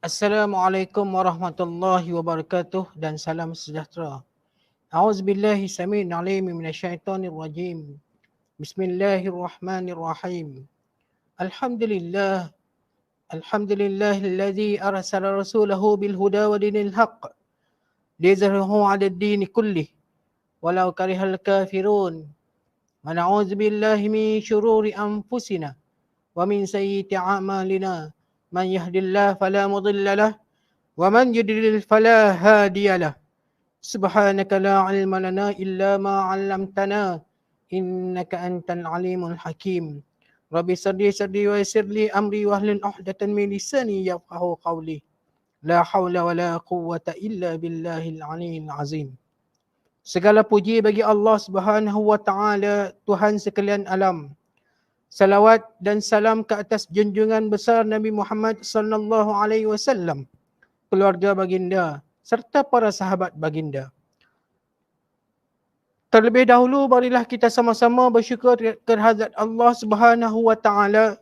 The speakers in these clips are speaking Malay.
Assalamualaikum warahmatullahi wabarakatuh dan salam sejahtera. A'udzubillahi samii'il 'aliim minasyaitonir rajim. Bismillahirrahmanirrahim. Alhamdulillah, alhamdulillahilladzi arsala rasulahu bil huda wa dinil haqq liyuzhirahu 'alad dini kullih walau karihal kafirun. Wa na'udzubillahi min syururi anfusina wa min sayyiati a'malina. Man yahdihillahu fala mudilla lahu ومن يضلل فلا هادي له سبحانك لا علم لنا إلا ما علمتنا إنك أنت العليم الحكيم رب اشرح لي صدري ويسر لي أمري واحلل عقدة من لساني يفقهوا قولي لا حول ولا قوة إلا بالله العلي العظيم. Segala puji bagi Allah Subhanahu wa taala, Tuhan sekalian alam. Salawat dan salam ke atas junjungan besar Nabi Muhammad sallallahu alaihi wasallam, keluarga baginda serta para sahabat baginda. Terlebih dahulu marilah kita sama-sama bersyukur kehadrat Allah Subhanahu wa taala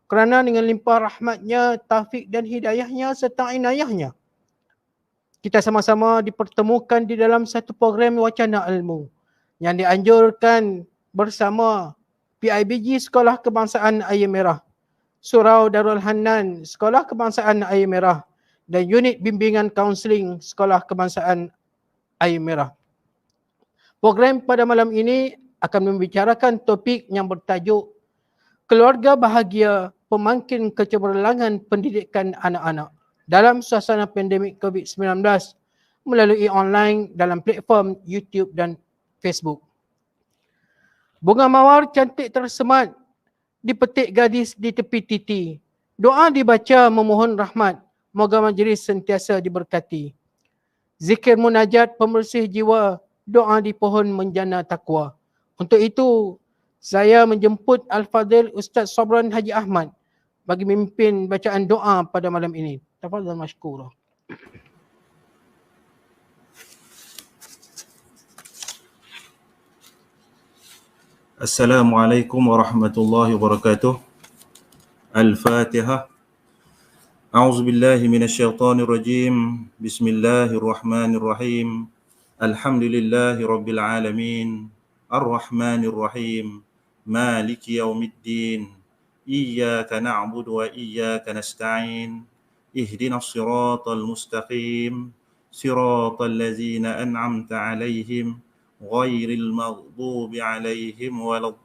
kerana dengan limpah rahmatnya, taufik dan hidayahnya serta inayahnya kita sama-sama dipertemukan di dalam satu program Wacana Ilmu yang dianjurkan bersama PIBG Sekolah Kebangsaan Air Merah, Surau Darul Hanan Sekolah Kebangsaan Air Merah dan Unit Bimbingan Kaunseling Sekolah Kebangsaan Air Merah. Program pada malam ini akan membicarakan topik yang bertajuk Keluarga Bahagia Pemangkin Kecemerlangan Pendidikan Anak-anak dalam suasana pandemik COVID-19 melalui online dalam platform YouTube dan Facebook. Bunga mawar cantik tersemat dipetik gadis di tepi titi. Doa dibaca memohon rahmat. Moga majlis sentiasa diberkati. Zikir munajat pembersih jiwa, doa di pohon menjana takwa. Untuk itu, saya menjemput Al-Fadhil Ustaz Sabran Haji Ahmad bagi memimpin bacaan doa pada malam ini. Tafadhal mashkura. Assalamualaikum warahmatullahi wabarakatuh. Al-Fatihah. A'udzu billahi minasyaitonir rajim. Bismillahirrahmanirrahim. Alhamdulillahi rabbil alamin. Arrahmanir rahim. Maliki yaumiddin. Iyyaka na'budu wa iyyaka nasta'in. Ihdinas siratal mustaqim. Siratal ladzina an'amta 'alaihim ghairil maghdubi 'alaihim waladdallin.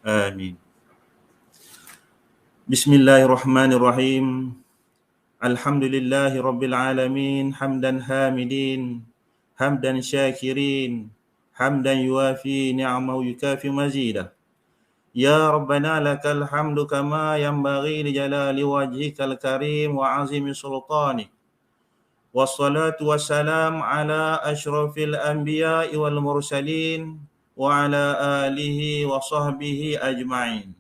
Amin. Bismillahirrahmanirrahim. Alhamdulillahi rabbil alamin. Hamdan hamidin, hamdan syakirin, hamdan yuafi ni'amahu yukafi mazidah. Ya Rabbana lakal hamdu kama yanbaghi li jalali wajhikal karim wa azimi sultanik. Wassalatu wassalam ala ashrafil anbiya'i wal mursalin wa ala alihi wa sahbihi ajma'in.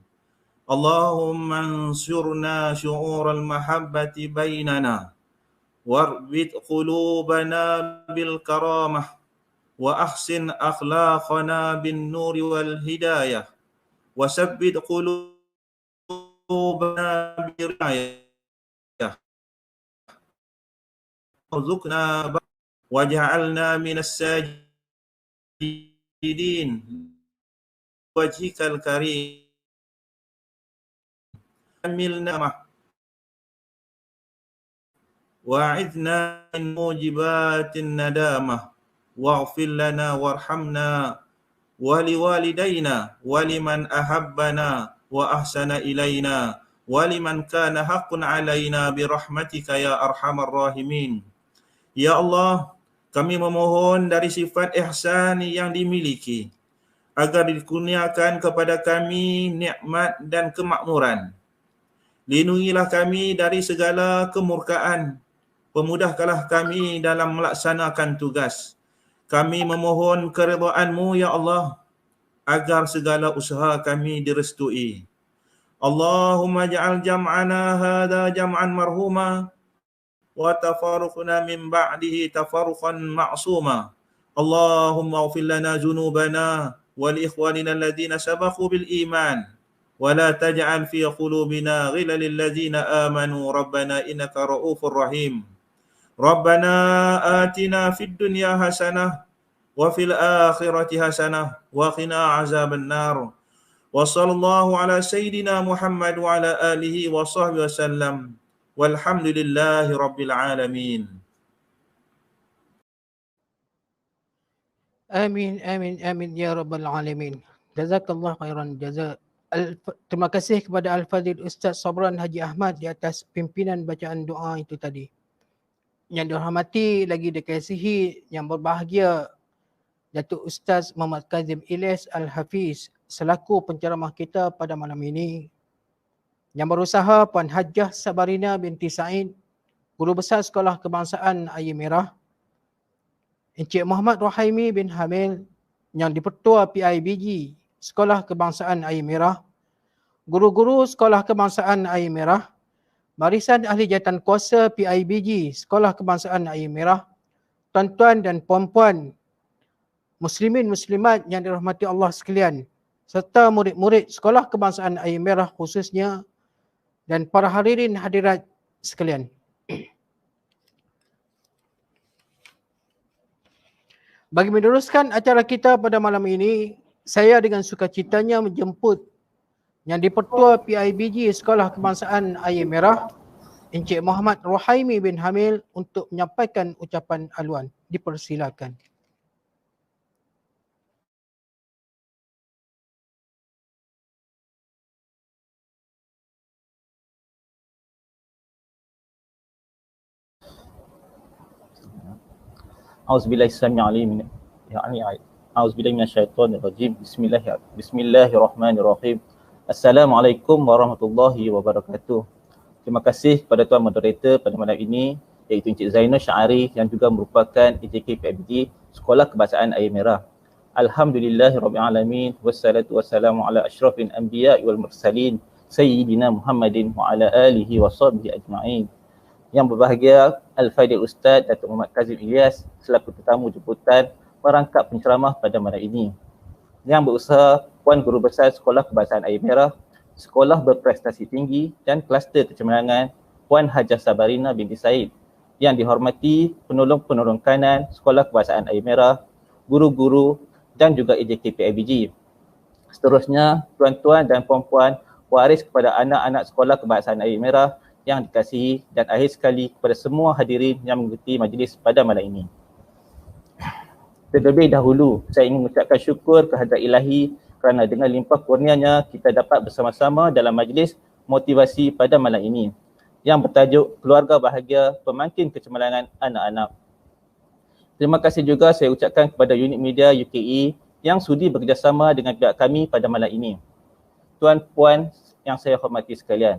Allahumma ansurna syu'ural mahabbati bainana warbit qulubana bil karamah wa ahsin akhlaqana bin nuri wal hidayah wa sabbit qulubana bil hidayah warzuqna waj'alna minas sajidin wajhikal karim amilna wa'idna min mujibatin nadamah waghfir lana warhamna wa liwalidayna wa liman ahabbana wa ahsana ilayna wa liman kana haqqun alayna birahmatika ya arhamar rahimin. Ya Allah, kami memohon dari sifat ihsan yang dimiliki agar dikurniakan kepada kami nikmat dan kemakmuran. Lindungilah kami dari segala kemurkaan. Pemudahkanlah kami dalam melaksanakan tugas. Kami memohon keridhaan-Mu ya Allah agar segala usaha kami direstui. Allahumma ja'al jam'ana hadha jam'an marhuma wa tafarruqna min ba'dihi tafarruqan ma'suma. Allahumma ighfir lana dhunubana wa li ikhwanina alladhina sabaqu bil iman ولا تجعل في قلوبنا غلا للذين آمنوا ربنا إنك رؤوف رحيم ربنا آتنا في الدنيا حسنة وفي الآخرة حسنة وقنا عذاب النار وصلى الله على سيدنا محمد وعلى آله وصحبه وسلم والحمد لله رب العالمين. Amin, amin, amin ya rabbal alamin. Jazakallah khairan jazak. Terima kasih kepada Al-Fadhil Ustaz Sabran Haji Ahmad di atas pimpinan bacaan doa itu tadi. Yang dihormati lagi dikasihi yang berbahagia Datuk Ustaz Muhammad Kazim Ilyas Al-Hafiz selaku penceramah kita pada malam ini. Yang berusaha Puan Hajjah Sabarina binti Said, Guru Besar Sekolah Kebangsaan Air Merah. Encik Muhammad Rohaimi bin Hamil yang di-Pertua PIBG Sekolah Kebangsaan Air Merah, guru-guru Sekolah Kebangsaan Air Merah, barisan ahli jawatan kuasa PIBG Sekolah Kebangsaan Air Merah, tuan-tuan dan puan-puan muslimin muslimat yang dirahmati Allah sekalian, serta murid-murid Sekolah Kebangsaan Air Merah khususnya dan para hadirin hadirat sekalian. Bagi meneruskan acara kita pada malam ini, saya dengan sukacitanya menjemput yang di-Pertua PIBG Sekolah Kebangsaan Air Merah, Encik Muhammad Rohaimi bin Hamil untuk menyampaikan ucapan haluan. Dipersilakan. A'udzubillahi Bismillahirrahmanirrahim. Assalamualaikum warahmatullahi wabarakatuh. Terima kasih kepada tuan moderator pada malam ini, iaitu Encik Zainal Syari yang juga merupakan EJK PIBG Sekolah Kebangsaan Air Merah. Alhamdulillahirabbil alamin wassalatu wassalamu ala asyrafil anbiya'i wal mursalin sayyidina Muhammadin wa ala alihi washabbihi ajma'in. Yang berbahagia Al-Fadhil Ustaz Datuk Muhammad Kazim Ilyas selaku tetamu jemputan merangkap penceramah pada malam ini. Yang berusaha Puan Guru Besar Sekolah Kebangsaan Air Merah, Sekolah Berprestasi Tinggi dan Kluster Kecemerlangan Puan Hajjah Sabarina binti Said. Yang dihormati penolong-penolong kanan Sekolah Kebangsaan Air Merah, guru-guru dan juga EJK PIBG. Seterusnya, tuan-tuan dan puan-puan waris kepada anak-anak Sekolah Kebangsaan Air Merah yang dikasihi, dan akhir sekali kepada semua hadirin yang mengikuti majlis pada malam ini. Terlebih dahulu, saya ingin mengucapkan syukur kehadrat Ilahi kerana dengan limpah kurnianya kita dapat bersama-sama dalam majlis motivasi pada malam ini yang bertajuk Keluarga Bahagia Pemangkin Kecemerlangan Anak-anak. Terima kasih juga saya ucapkan kepada unit media UKE yang sudi bekerjasama dengan pihak kami pada malam ini. Tuan-puan yang saya hormati sekalian,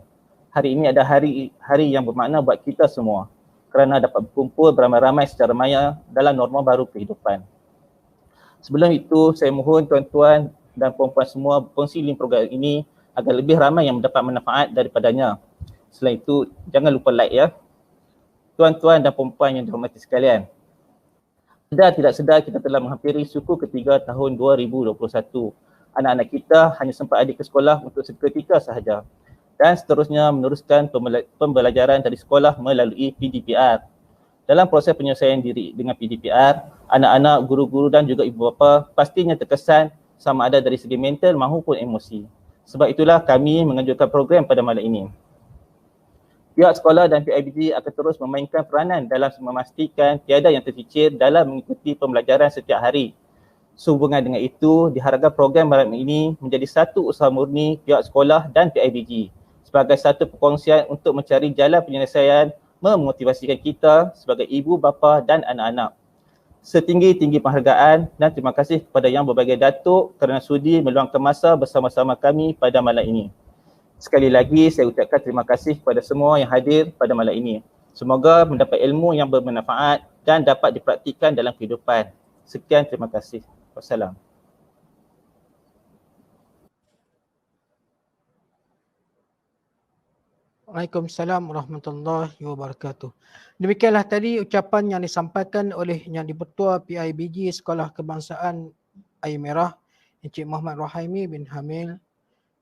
hari ini ada hari yang bermakna buat kita semua kerana dapat berkumpul beramai-ramai secara maya dalam norma baru kehidupan. Sebelum itu, saya mohon tuan-tuan dan puan-puan semua berkongsi link program ini agar lebih ramai yang mendapat manfaat daripadanya. Selain itu, jangan lupa like ya. Tuan-tuan dan puan-puan yang dihormati sekalian, sedar tidak sedar kita telah menghampiri suku ketiga tahun 2021. Anak-anak kita hanya sempat adik ke sekolah untuk seketika sahaja dan seterusnya meneruskan pembelajaran dari sekolah melalui PDPR. Dalam proses penyelesaian diri dengan PDPR, anak-anak, guru-guru dan juga ibu bapa pastinya terkesan sama ada dari segi mental maupun emosi. Sebab itulah kami menganjurkan program pada malam ini. Pihak sekolah dan PIBG akan terus memainkan peranan dalam memastikan tiada yang tercicir dalam mengikuti pembelajaran setiap hari. Sehubungan dengan itu, diharapkan program malam ini menjadi satu usaha murni pihak sekolah dan PIBG sebagai satu perkongsian untuk mencari jalan penyelesaian memotivasikan kita sebagai ibu, bapa dan anak-anak. Setinggi-tinggi penghargaan dan terima kasih kepada yang berbagai datuk kerana sudi meluangkan masa bersama-sama kami pada malam ini. Sekali lagi saya ucapkan terima kasih kepada semua yang hadir pada malam ini. Semoga mendapat ilmu yang bermanfaat dan dapat dipraktikkan dalam kehidupan. Sekian, terima kasih. Wassalam. Waalaikumsalam warahmatullahi wabarakatuh. Demikianlah tadi ucapan yang disampaikan oleh yang di-Pertua PIBG Sekolah Kebangsaan Air Merah, Encik Muhammad Rohaimi bin Hamil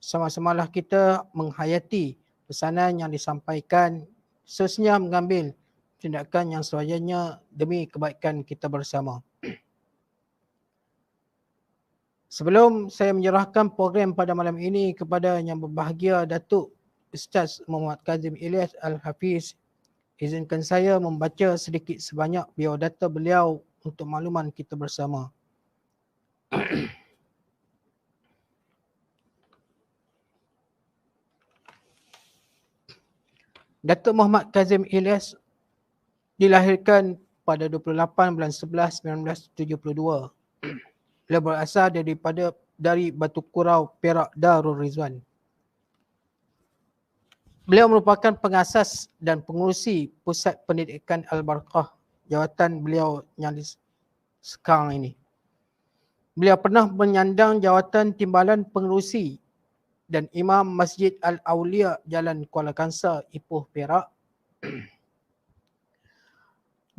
sama-samalah kita menghayati pesanan yang disampaikan, seterusnya mengambil tindakan yang sewajarnya demi kebaikan kita bersama. Sebelum saya menyerahkan program pada malam ini kepada yang berbahagia Datuk Ustaz Muhammad Kazim Ilyas Al-Hafiz, izinkan saya membaca sedikit sebanyak biodata beliau untuk makluman kita bersama. Datuk Muhammad Kazim Ilyas dilahirkan pada 28 bulan 11 1972. Beliau berasal dari Batu Kurau, Perak, Darul Rizwan. Beliau merupakan pengasas dan pengurusi Pusat Pendidikan Al-Barakah, jawatan beliau yang sekarang ini. Beliau pernah menyandang jawatan Timbalan Pengerusi dan Imam Masjid Al-Aulia Jalan Kuala Kangsar, Ipoh, Perak.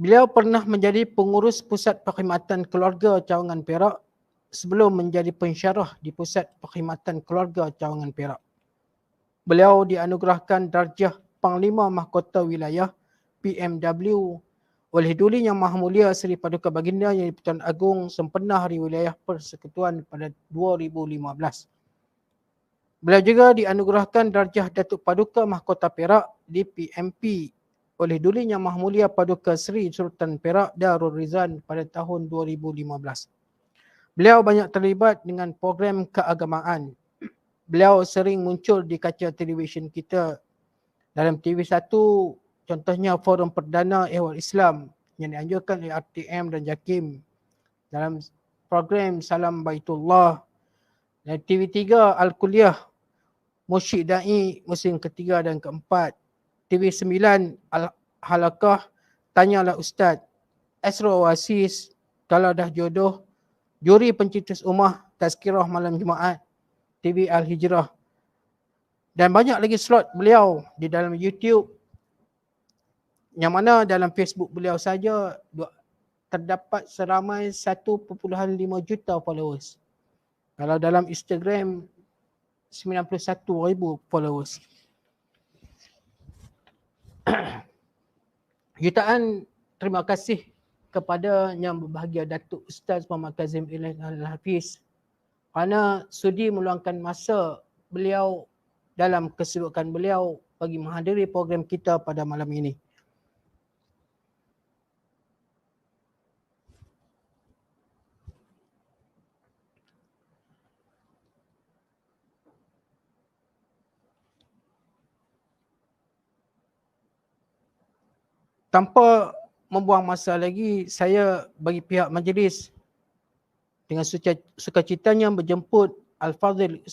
Beliau pernah menjadi pengurus Pusat Perkhidmatan Keluarga Cawangan Perak sebelum menjadi pensyarah di Pusat Perkhidmatan Keluarga Cawangan Perak. Beliau dianugerahkan darjah Panglima Mahkota Wilayah PMW oleh Duli Yang Maha Mulia Seri Paduka Baginda Yang di-Pertuan Agong Sempena Hari Wilayah Persekutuan pada 2015. Beliau juga dianugerahkan darjah Datuk Paduka Mahkota Perak DPMP oleh Duli Yang Maha Mulia Paduka Seri Sultan Perak Darul Rizwan pada tahun 2015. Beliau banyak terlibat dengan program keagamaan. Beliau sering muncul di kaca televisyen kita. Dalam TV1, contohnya Forum Perdana Ehwal Islam yang dianjurkan oleh RTM dan JAKIM. Dalam program Salam Baitullah. Dan TV3 Al-Kuliah, Musyid Da'i musim ketiga dan keempat. TV9 Al-Halakah, Tanyalah Ustaz. Astro Oasis, Kalau Dah Jodoh. Juri Pencetus Ummah, Tazkirah Malam Jumaat, TV Al-Hijrah. Dan banyak lagi slot beliau di dalam YouTube, yang mana dalam Facebook beliau saja terdapat seramai 1.5 juta followers. Kalau dalam Instagram 91,000 followers. Jutaan terima kasih kepada yang berbahagia Datuk Ustaz Muhammad Kazim Ilyas Al-Hafiz kerana sudi meluangkan masa beliau dalam kesibukan beliau bagi menghadiri program kita pada malam ini. Tanpa membuang masa lagi, saya bagi pihak majlis dengan sukacitanya berjemput Al-Fadhil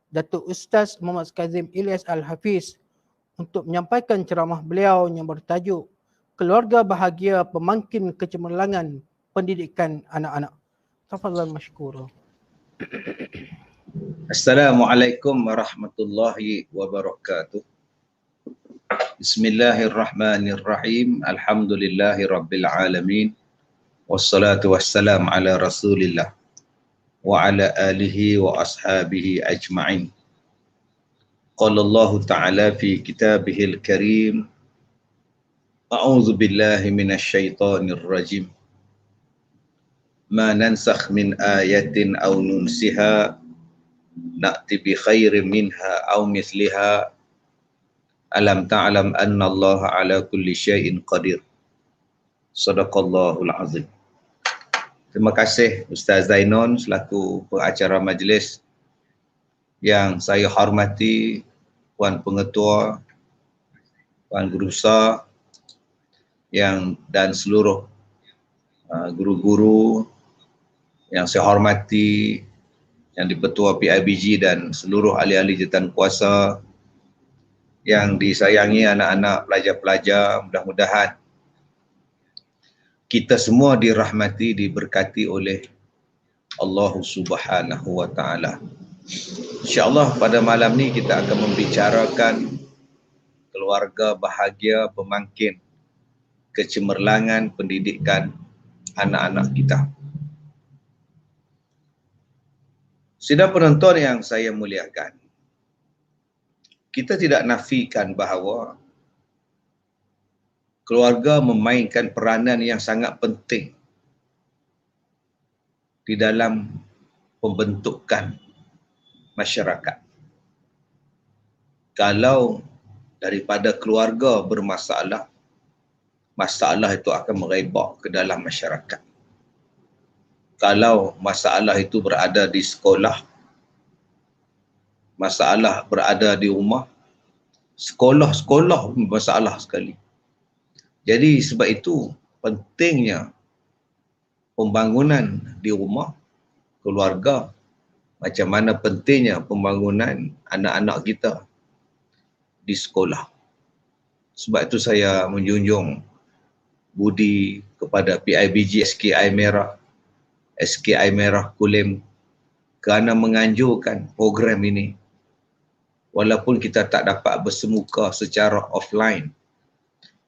Datuk Ustaz Muhammad Kazim Ilyas Al-Hafiz untuk menyampaikan ceramah beliau yang bertajuk Keluarga Bahagia Pemangkin Kecemerlangan Pendidikan Anak-anak. Tafadhal mashkura. Assalamualaikum warahmatullahi wabarakatuh. Bismillahirrahmanirrahim. Alhamdulillahi rabbil alamin. Wassalatu wassalam ala rasulillah wa ala alihi wa ashabihi ajma'in. Qala Allah ta'ala fi kitabihil karim. A'udzu billahi minasy syaithanir rajim. Ma nansakh min ayatin aw nunsiha na'ti bi khairin minha aw misliha. Alam ta'lam anna Allah ala kulli syai'in qadir. Sadaqallahul azim. Terima kasih Ustaz Zainon selaku pengacara majlis. Yang saya hormati Puan Pengetua, Puan Guru Besar dan seluruh guru-guru yang saya hormati, yang di-Pertua PIBG dan seluruh ahli-ahli jawatan kuasa, yang disayangi anak-anak pelajar-pelajar, mudah-mudahan kita semua dirahmati, diberkati oleh Allah Subhanahu wa Ta'ala. InsyaAllah pada malam ni kita akan membicarakan keluarga bahagia pemangkin kecemerlangan pendidikan anak-anak kita. Sidang penonton yang saya muliakan, kita tidak nafikan bahawa keluarga memainkan peranan yang sangat penting di dalam pembentukan masyarakat. Kalau daripada keluarga bermasalah, masalah itu akan merebak ke dalam masyarakat. Kalau masalah itu berada di sekolah, masalah berada di rumah, sekolah masalah sekali. Jadi sebab itu pentingnya pembangunan di rumah, keluarga, macam mana pentingnya pembangunan anak-anak kita di sekolah. Sebab itu saya menjunjung budi kepada PIBG SKI Merah Kulim kerana menganjurkan program ini. Walaupun kita tak dapat bersemuka secara offline,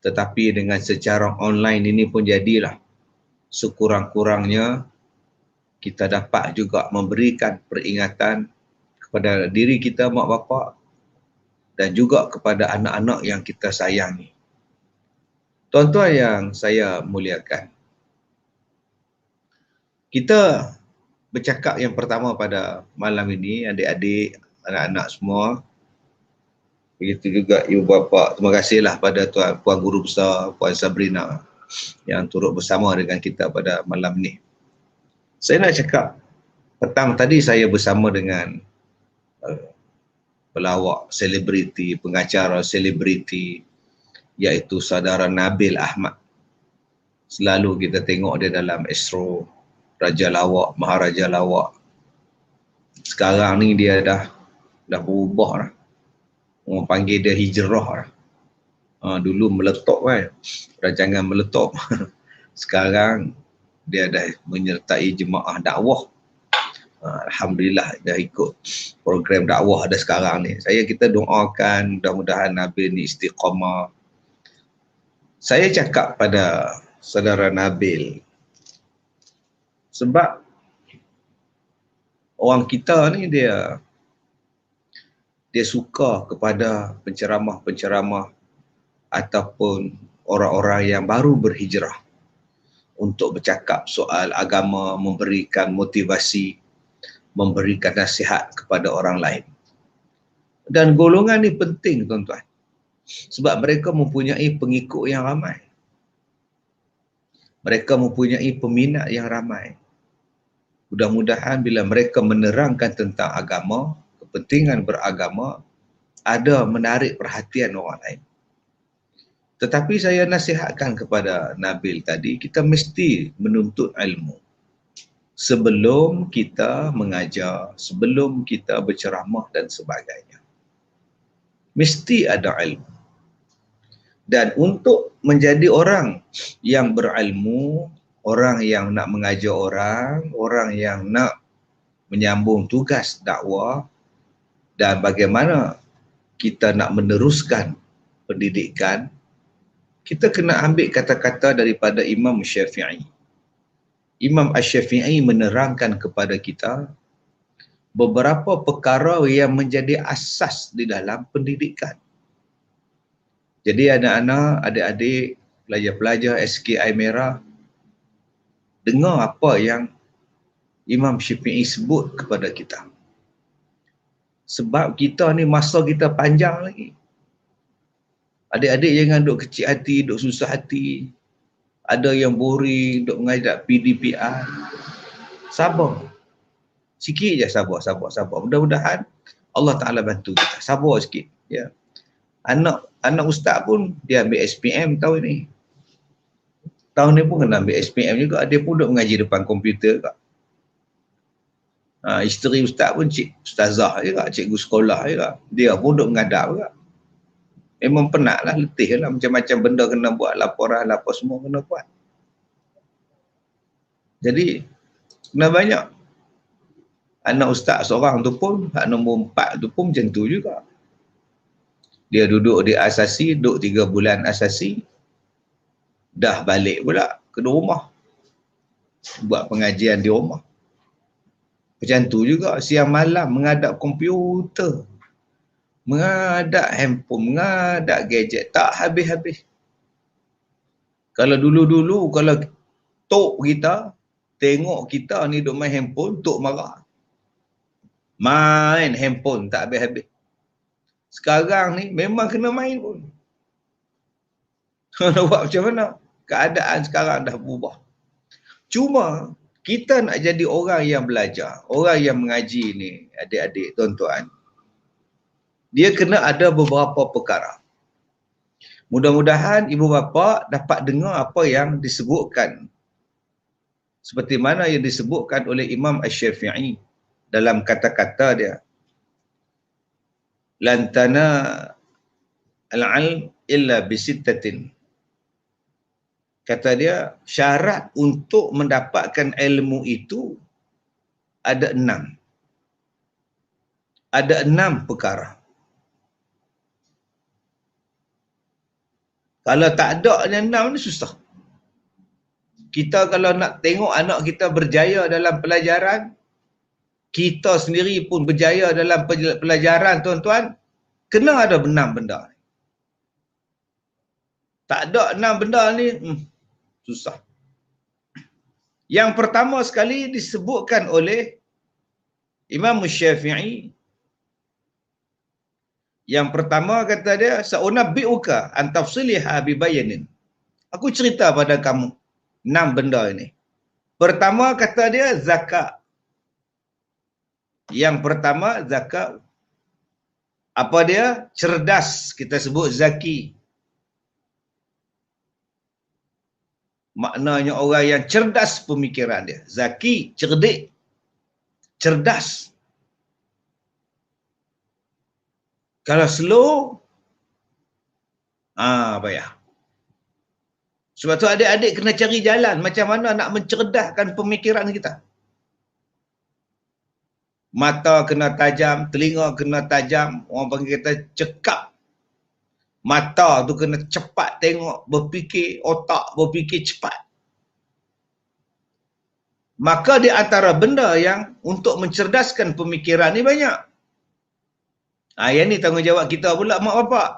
tetapi dengan secara online ini pun jadilah sekurang-kurangnya kita dapat juga memberikan peringatan kepada diri kita, mak bapak, dan juga kepada anak-anak yang kita sayangi. Tuan-tuan yang saya muliakan, kita bercakap yang pertama pada malam ini, adik-adik, anak-anak semua, begitu juga ibu bapa. Terima kasihlah pada Puan Guru Besar, Puan Sabrina yang turut bersama dengan kita pada malam ni. Saya nak cakap, petang tadi saya bersama dengan pelawak selebriti, pengacara selebriti, iaitu saudara Nabil Ahmad. Selalu kita tengok dia dalam Astro, Raja Lawak, Maharaja Lawak. Sekarang ni dia dah berubah lah. Orang panggil dia hijrah lah. Dulu meletup kan, rancangan meletup. Sekarang dia dah menyertai jemaah dakwah. Alhamdulillah dah ikut program dakwah dah sekarang ni. Kita doakan mudah-mudahan Nabil ni istiqamah. Saya cakap pada saudara Nabil, sebab orang kita ni dia suka kepada penceramah-penceramah ataupun orang-orang yang baru berhijrah untuk bercakap soal agama, memberikan motivasi, memberikan nasihat kepada orang lain. Dan golongan ni penting, tuan-tuan. Sebab mereka mempunyai pengikut yang ramai. Mereka mempunyai peminat yang ramai. Mudah-mudahan bila mereka menerangkan tentang agama, kepentingan beragama, ada menarik perhatian orang lain. Tetapi saya nasihatkan kepada Nabil tadi, kita mesti menuntut ilmu. Sebelum kita mengajar, sebelum kita berceramah dan sebagainya. Mesti ada ilmu. Dan untuk menjadi orang yang berilmu, orang yang nak mengajar orang yang nak menyambung tugas dakwah, dan bagaimana kita nak meneruskan pendidikan, kita kena ambil kata-kata daripada Imam Syafi'i. Imam Asy-Syafi'i menerangkan kepada kita beberapa perkara yang menjadi asas di dalam pendidikan. Jadi anak-anak, adik-adik, pelajar-pelajar SKI Merah, dengar apa yang Imam Syafi'i sebut kepada kita. Sebab kita ni masa kita panjang lagi. Adik-adik jangan duk kecil hati, duk susah hati. Ada yang boring, duk mengajar PDPR. Sabar. Sikit je sabar. Mudah-mudahan Allah Ta'ala bantu kita. Sabar sikit. Ya. Anak ustaz pun dia ambil SPM tahun ni. Tahun ni pun kena ambil SPM juga. Dia pun duk mengaji depan komputer juga. Isteri ustaz pun ustazah juga, cikgu sekolah juga. Dia pun duk mengadap juga. Memang penat lah, letih lah. Macam-macam benda kena buat, laporan, semua kena buat. Jadi, kena banyak. Anak ustaz seorang tu pun, anak nombor 4 tu pun macam tu juga. Dia duduk di asasi, duduk 3 bulan asasi. Dah balik pula ke rumah. Buat pengajian di rumah. Macam tu juga, siang malam menghadap komputer. mengadak handphone, mengadak gadget, tak habis-habis. Kalau dulu-dulu, kalau tok kita tengok kita ni duk main handphone, tok marah. Main handphone tak habis-habis. Sekarang ni memang kena main pun. Nak buat macam mana? Keadaan sekarang dah berubah. Cuma kita nak jadi orang yang belajar, orang yang mengaji ni, adik-adik, tuan-tuan. Dia kena ada beberapa perkara. Mudah-mudahan ibu bapa dapat dengar apa yang disebutkan. Seperti mana yang disebutkan oleh Imam Asy-Syafi'i dalam kata-kata dia. Lantana al-'ilm illa bisittatin. Kata dia, syarat untuk mendapatkan ilmu itu ada 6. Ada 6 perkara. Kalau tak ada yang 6 ni susah. Kita kalau nak tengok anak kita berjaya dalam pelajaran, kita sendiri pun berjaya dalam pelajaran, tuan-tuan, kena ada 6 benda. Tak ada 6 benda ni, susah. Yang pertama sekali disebutkan oleh Imam Syafi'i. Yang pertama kata dia, sa'unabbi'uka an tafsiliha bi bayanin. Aku cerita pada kamu 6 benda ini. Pertama kata dia zakat. Yang pertama zakat. Apa dia? Cerdas, kita sebut zaki. Maknanya orang yang cerdas pemikiran dia. Zaki, cerdik, cerdas. Kalau slow, payah. Sebab tu adik-adik kena cari jalan macam mana nak mencerdaskan pemikiran kita. Mata kena tajam, telinga kena tajam, orang panggil kita cekap. Mata tu kena cepat tengok, berfikir, otak berfikir cepat. Maka di antara benda yang untuk mencerdaskan pemikiran ni banyak. Yang ni tanggungjawab kita pula, mak bapak.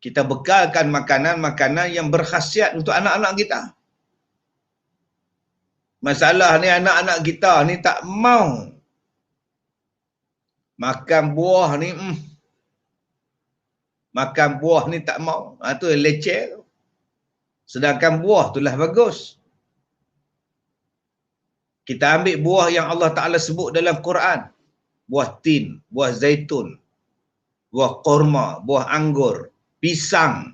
Kita bekalkan makanan-makanan yang berkhasiat untuk anak-anak kita. Masalah ni anak-anak kita ni tak mau makan buah ni. Makan buah ni tak mau. Tu leceh. Sedangkan buah tu lah bagus. Kita ambil buah yang Allah Ta'ala sebut dalam Quran. Buah tin, buah zaitun, buah korma, buah anggur, pisang.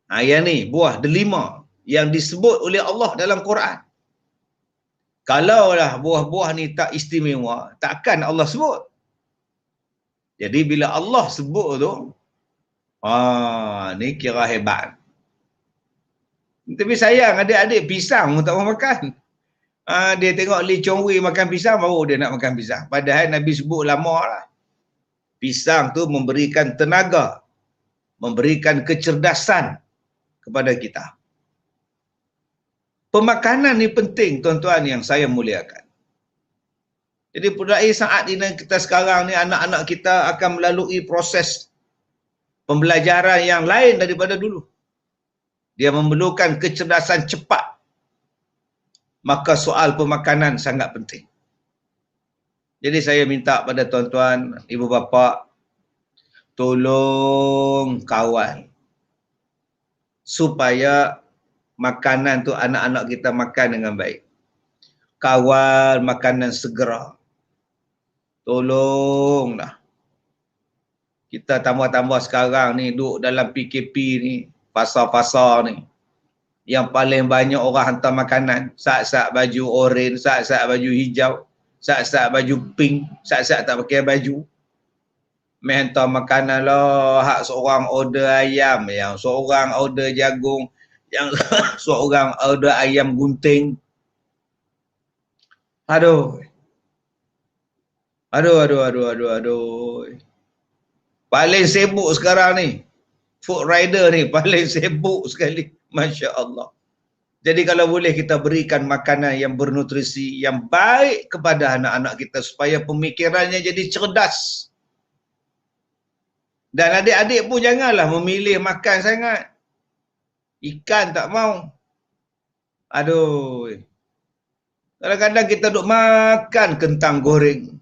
Yang ni, buah delima yang disebut oleh Allah dalam Quran. Kalaulah buah-buah ni tak istimewa, takkan Allah sebut. Jadi bila Allah sebut tu, ni kira hebat. Tapi sayang adik-adik pisang pun tak mau makan. Dia tengok Lee Chong Wei makan pisang, baru dia nak makan pisang. Padahal Nabi sebut lama lah. Pisang tu memberikan tenaga, memberikan kecerdasan kepada kita. Pemakanan ni penting, tuan-tuan yang saya muliakan. Jadi pada saat ini kita sekarang ni, anak-anak kita akan melalui proses pembelajaran yang lain daripada dulu. Dia memerlukan kecerdasan cepat. Maka soal pemakanan sangat penting. Jadi saya minta pada tuan-tuan, ibu bapa, tolong kawal supaya makanan tu anak-anak kita makan dengan baik. Kawal makanan segera. Tolonglah. Kita tambah-tambah sekarang ni duduk dalam PKP ni, pasar-pasar ni. Yang paling banyak orang hantar makanan, saat-saat baju oren, saat-saat baju hijau, saat-saat baju pink, saat-saat tak pakai baju. Main hantar makanan lah, hak seorang order ayam, yang seorang order jagung, yang seorang order ayam gunting. Aduh. Paling sibuk sekarang ni. Food rider ni paling sibuk sekali. Masya Allah. Jadi kalau boleh kita berikan makanan yang bernutrisi, yang baik kepada anak-anak kita supaya pemikirannya jadi cerdas. Dan adik-adik pun janganlah memilih makan sangat. Ikan tak mau. Aduh. Kadang-kadang kita duk makan kentang goreng.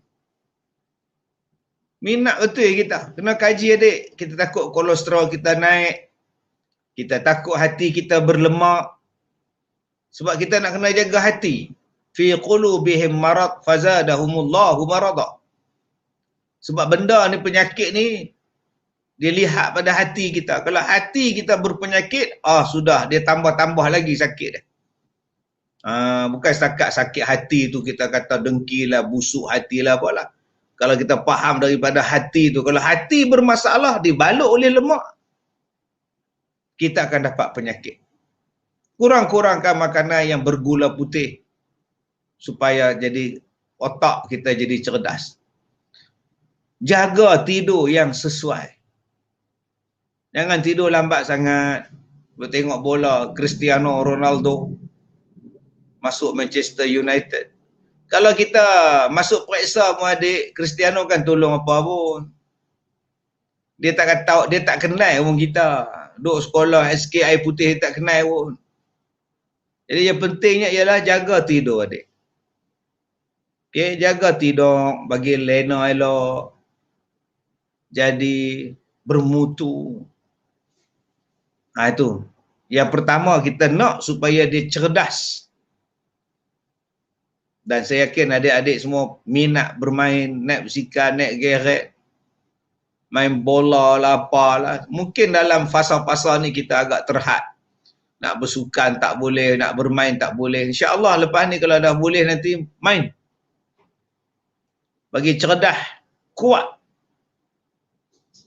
Minat betul kita. Kena kaji adik. Kita takut kolesterol kita naik. Kita takut hati kita berlemak. Sebab kita nak kena jaga hati. Fi qulubihim marad fazadahumullahu marada. Sebab benda ni, penyakit ni, dia lihat pada hati kita. Kalau hati kita berpenyakit, sudah, dia tambah-tambah lagi sakit dia. Bukan setakat sakit hati tu kita kata dengki lah, busuk hati lah, apalah. Kalau kita faham daripada hati tu, kalau hati bermasalah, dibalut oleh lemak, kita akan dapat penyakit. Kurang-kurangkan makanan yang bergula putih supaya jadi otak kita jadi cerdas. Jaga tidur yang sesuai. Jangan tidur lambat sangat. Tengok bola, Cristiano Ronaldo masuk Manchester United. Kalau kita masuk periksa pun adik, Cristiano kan tolong apa pun. Dia tak tahu, dia tak kenal pun kita. Duk sekolah SKI putih, dia tak kenal pun. Jadi yang pentingnya ialah jaga tidur adik. Okay, jaga tidur, bagi lena elok. Jadi bermutu. Itu. Yang pertama kita nak supaya dia cerdas. Dan saya yakin adik-adik semua minat bermain, naik basikal, naik geret, main bola lah, apalah. Mungkin dalam fasa-fasa ni kita agak terhad. Nak bersukan tak boleh, nak bermain tak boleh. InsyaAllah lepas ni kalau dah boleh nanti main. Bagi cerdas, kuat.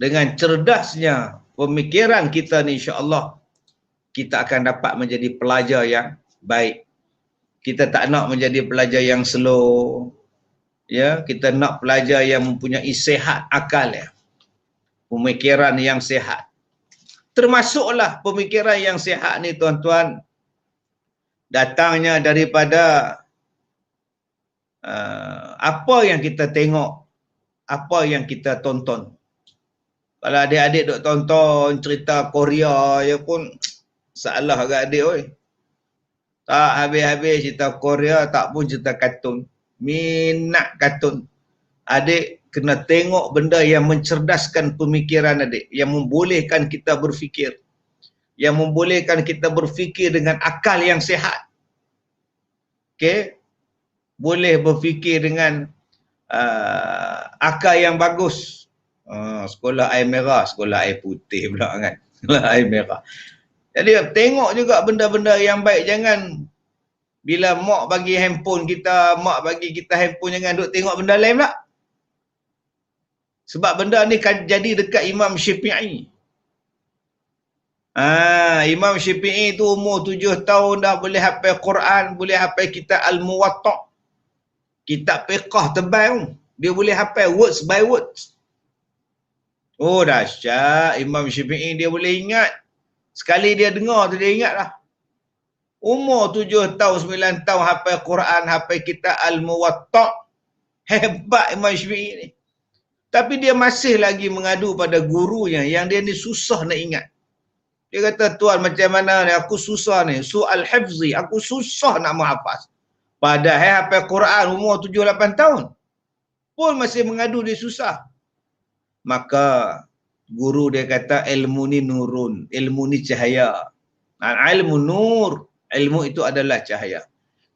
Dengan cerdasnya pemikiran kita ni, insyaAllah kita akan dapat menjadi pelajar yang baik. Kita tak nak menjadi pelajar yang slow. Ya, kita nak pelajar yang mempunyai sihat akal ya. Pemikiran yang sihat. Termasuklah pemikiran yang sihat ni tuan-tuan, datangnya daripada apa yang kita tengok, apa yang kita tonton. Kalau adik-adik duk tonton cerita Korea ya pun salah agak adik oi. Tak habis-habis cerita Korea, tak pun cerita kartun. Minat kartun. Adik kena tengok benda yang mencerdaskan pemikiran adik, yang membolehkan kita berfikir, yang membolehkan kita berfikir dengan akal yang sihat. Okey, boleh berfikir dengan akal yang bagus. Sekolah air merah, sekolah air putih pula kan. Sekolah air merah. Jadi tengok juga benda-benda yang baik. Jangan bila mak bagi handphone kita, mak bagi kita handphone, jangan duk tengok benda lain pula. Sebab benda ni kan jadi dekat Imam Syafi'i. Imam Syafi'i tu umur 7 tahun dah boleh hafal Quran, boleh hafal kitab Al-Muwatta'. Kitab fiqh tebal. Dia boleh hafal words by words. Oh dahsyat, Imam Syafi'i dia boleh ingat. Sekali dia dengar tu dia ingat lah. Umur 7 tahun, 9 tahun hafal Quran, hafal kitab Al-Muwatta'. Hebat Imam Syafi'i ni. Tapi dia masih lagi mengadu pada gurunya yang dia ni susah nak ingat. Dia kata, tuan macam mana ni, aku susah ni. Soal hifzi, aku susah nak menghafaz. Padahal hafal Quran umur 7-8 tahun. Pun masih mengadu dia susah. Maka guru dia kata ilmu ni nurun, ilmu ni cahaya. Ilmu nur, ilmu itu adalah cahaya.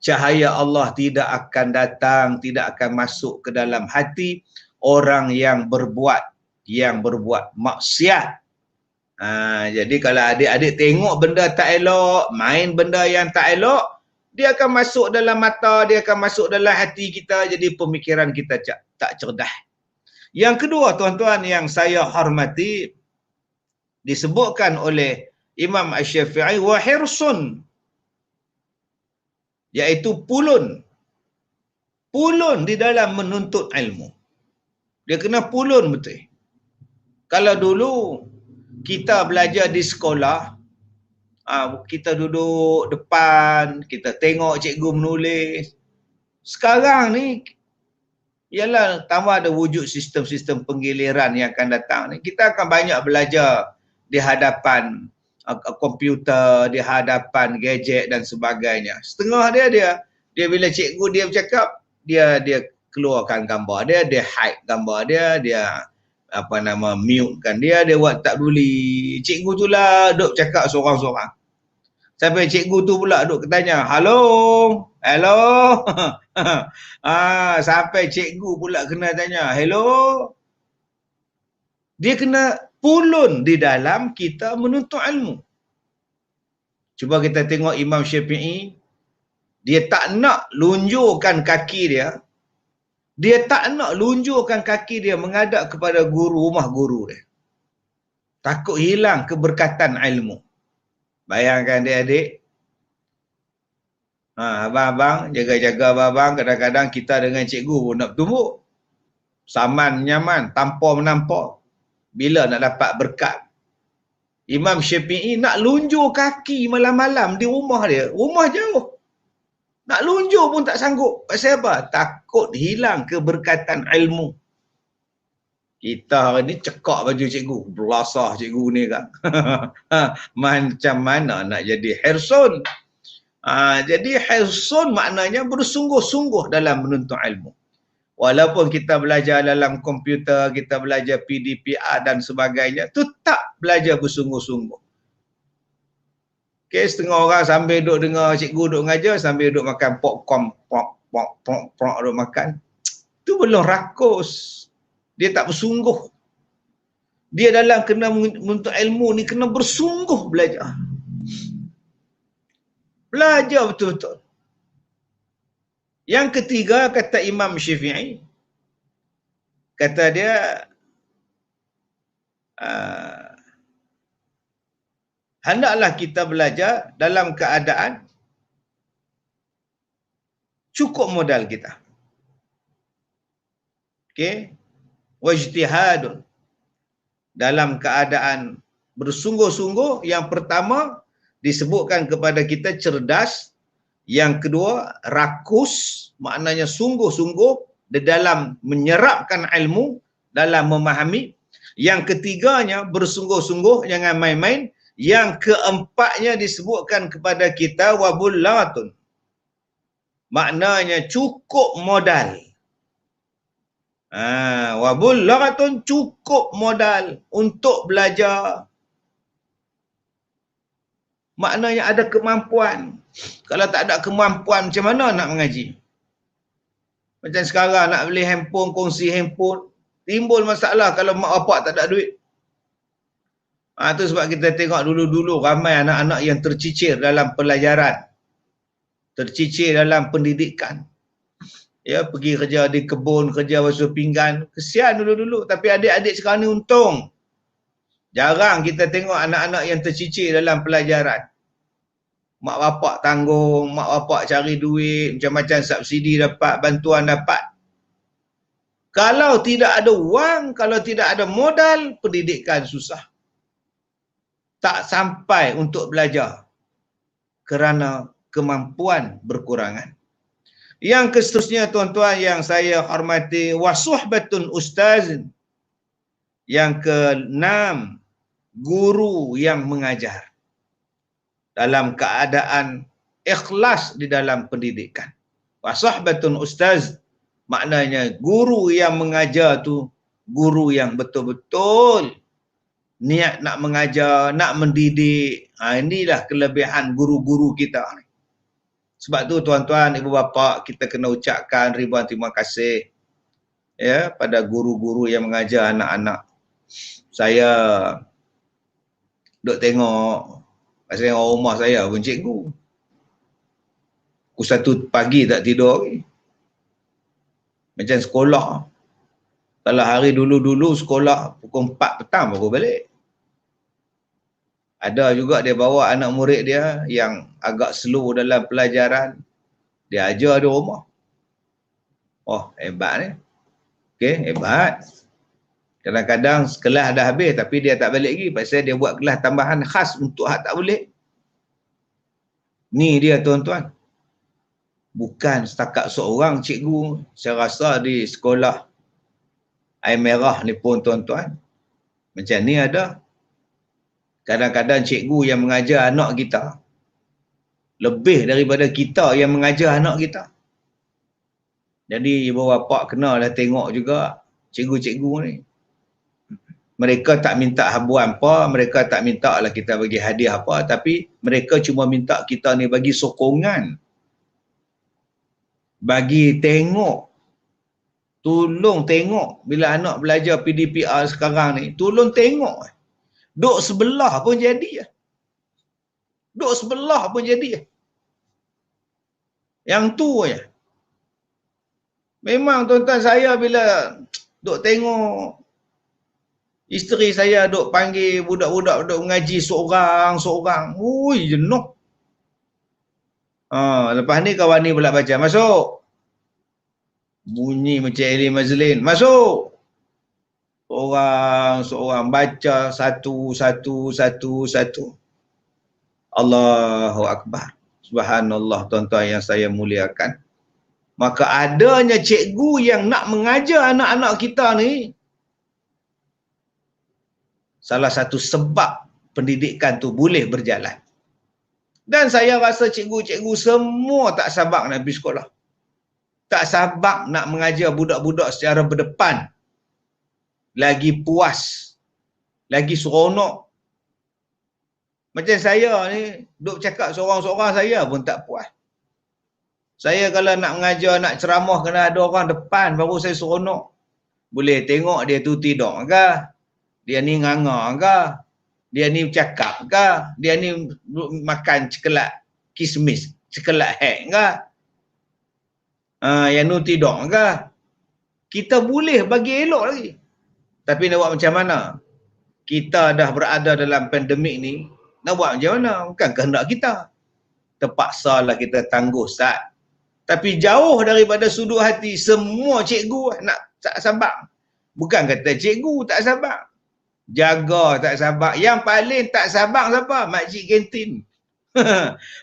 Cahaya Allah tidak akan datang, tidak akan masuk ke dalam hati orang yang berbuat maksiat. Jadi kalau adik-adik tengok benda tak elok, main benda yang tak elok, dia akan masuk dalam mata, dia akan masuk dalam hati kita, jadi pemikiran kita tak cerdas. Yang kedua tuan-tuan yang saya hormati, disebutkan oleh Imam Asy-Syafi'i, wa hirsun, iaitu pulun di dalam menuntut ilmu. Dia kena pulun betul. Kalau dulu kita belajar di sekolah, kita duduk depan, kita tengok cikgu menulis. Sekarang ni ialah tambah ada wujud sistem-sistem penggiliran yang akan datang ni. Kita akan banyak belajar di hadapan komputer, di hadapan gadget dan sebagainya. Setengah dia bila cikgu dia bercakap, dia keluarkan gambar dia hide gambar dia mute kan dia buat tak peduli. Cikgu tu lah duk cakap seorang-seorang. Sampai cikgu tu pula duk tanya, hello. Sampai cikgu pula kena tanya, hello. Dia kena pulun di dalam kita menuntut ilmu. Cuba kita tengok Imam Syafi'i, dia tak nak lunjurkan kaki dia. Dia tak nak lunjurkan kaki dia menghadap kepada guru, rumah guru dia. Takut hilang keberkatan ilmu. Bayangkan adik-adik. Abang-abang, jaga-jaga abang-abang. Kadang-kadang kita dengan cikgu pun nak bertumbuk. Saman nyaman, tanpa menampar. Bila nak dapat berkat. Imam Syafi'i nak lunjur kaki malam-malam di rumah dia. Rumah jauh. Nak lunjur pun tak sanggup. Pasal apa? Takut hilang keberkatan ilmu. Kita hari ni cekak baju cikgu. Belasah cikgu ni kan. Macam mana nak jadi hirsun? Jadi hirsun maknanya bersungguh-sungguh dalam menuntut ilmu. Walaupun kita belajar dalam komputer, kita belajar PDPR dan sebagainya, tetap belajar bersungguh-sungguh. Okay, setengah orang sambil duduk dengar cikgu duduk mengajar, sambil duduk makan popcorn, duduk makan. Itu belum rakus. Dia tak bersungguh. Dia dalam kena menuntut ilmu ni kena bersungguh belajar. Belajar betul-betul. Yang ketiga, kata Imam Syafi'i, kata dia, hendaklah kita belajar dalam keadaan cukup modal kita. Okey. Wajtihadun. Dalam keadaan bersungguh-sungguh, yang pertama disebutkan kepada kita cerdas, yang kedua rakus, maknanya sungguh-sungguh di dalam menyerapkan ilmu, dalam memahami. Yang ketiganya bersungguh-sungguh, jangan main-main. Yang keempatnya disebutkan kepada kita wabullatun, maknanya cukup modal. Wabullatun, cukup modal untuk belajar. Maknanya ada kemampuan. Kalau tak ada kemampuan, macam mana nak mengaji? Macam sekarang nak beli handphone, kongsi handphone, timbul masalah kalau mak bapak tak ada duit. Itu sebab kita tengok dulu-dulu ramai anak-anak yang tercicir dalam pelajaran, tercicir dalam pendidikan. Ya, pergi kerja di kebun, kerja basuh pinggan. Kesian dulu-dulu. Tapi adik-adik sekarang ni untung. Jarang kita tengok anak-anak yang tercicir dalam pelajaran. Mak bapak tanggung, mak bapak cari duit, macam-macam subsidi dapat, bantuan dapat. Kalau tidak ada wang, kalau tidak ada modal, pendidikan susah. Tak sampai untuk belajar kerana kemampuan berkurangan. Yang seterusnya tuan-tuan yang saya hormati, wasuhbatun ustaz. Yang keenam, guru yang mengajar dalam keadaan ikhlas di dalam pendidikan. Wasuhbatun ustaz, maknanya guru yang mengajar tu guru yang betul-betul niat nak mengajar, nak mendidik. Inilah kelebihan guru-guru kita ni. Sebab tu tuan-tuan, ibu bapa, kita kena ucapkan ribuan terima kasih ya pada guru-guru yang mengajar anak-anak. Saya duk tengok, pasal tengok rumah saya pun cikgu. Pukul 1 pagi tak tidur lagi. Macam sekolah. Kalau hari dulu-dulu sekolah pukul 4 petang baru balik. Ada juga dia bawa anak murid dia yang agak slow dalam pelajaran. Dia ajar di rumah. Oh, hebat ni. Okey, hebat. Kadang-kadang kelas dah habis tapi dia tak balik lagi. Pasal dia buat kelas tambahan khas untuk hak tak boleh. Ni dia tuan-tuan. Bukan setakat seorang cikgu. Saya rasa di sekolah Air Merah ni pun tuan-tuan, macam ni ada. Kadang-kadang cikgu yang mengajar anak kita lebih daripada kita yang mengajar anak kita. Jadi ibu bapa kenalah tengok juga cikgu-cikgu ni. Mereka tak minta habuan apa, mereka tak minta lah kita bagi hadiah apa, tapi mereka cuma minta kita ni bagi sokongan. Bagi tengok. Tolong tengok bila anak belajar PDPR sekarang ni, tolong tengok. Duk sebelah pun jadi. Duk sebelah pun jadi. Yang tu je. Memang tuan-tuan saya bila duk tengok isteri saya duk panggil budak-budak duk mengaji seorang-seorang. Ui, jenuh. Lepas ni kawan ni pula baca, masuk. Bunyi macam Eli Mazlin, masuk. Seorang-seorang baca satu. Allahu Akbar. Subhanallah tuan-tuan yang saya muliakan. Maka adanya cikgu yang nak mengajar anak-anak kita ni, salah satu sebab pendidikan tu boleh berjalan. Dan saya rasa cikgu-cikgu semua tak sabar nak pergi sekolah. Tak sabar nak mengajar budak-budak secara berdepan. Lagi puas. Lagi seronok. Macam saya ni, duk cakap seorang-seorang saya pun tak puas. Saya kalau nak mengajar, nak ceramah, kena ada orang depan baru saya seronok. Boleh tengok dia tu tidur ke? Dia ni nganga ke? Dia ni bercakap ke? Dia ni makan cekelat kismis, cekelat hek ke? Yang tu tidur ke? Kita boleh bagi elok lagi. Tapi nak buat macam mana? Kita dah berada dalam pandemik ni, nak buat macam mana? Bukan kehendak kita. Terpaksalah kita tangguh Ustaz. Tapi jauh daripada sudut hati semua cikgu nak tak sabar. Bukan kata cikgu tak sabar. Jaga tak sabar. Yang paling tak sabar siapa? Makcik kantin.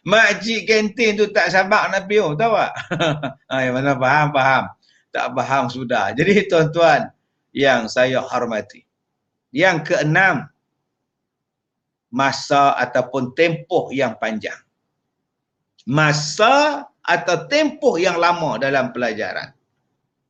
Makcik kantin tu tak sabar nak piu, tahu tak? Yang mana faham? Tak faham sudah. Jadi tuan-tuan yang saya hormati. Yang keenam, masa ataupun tempoh yang panjang. Masa atau tempoh yang lama dalam pelajaran.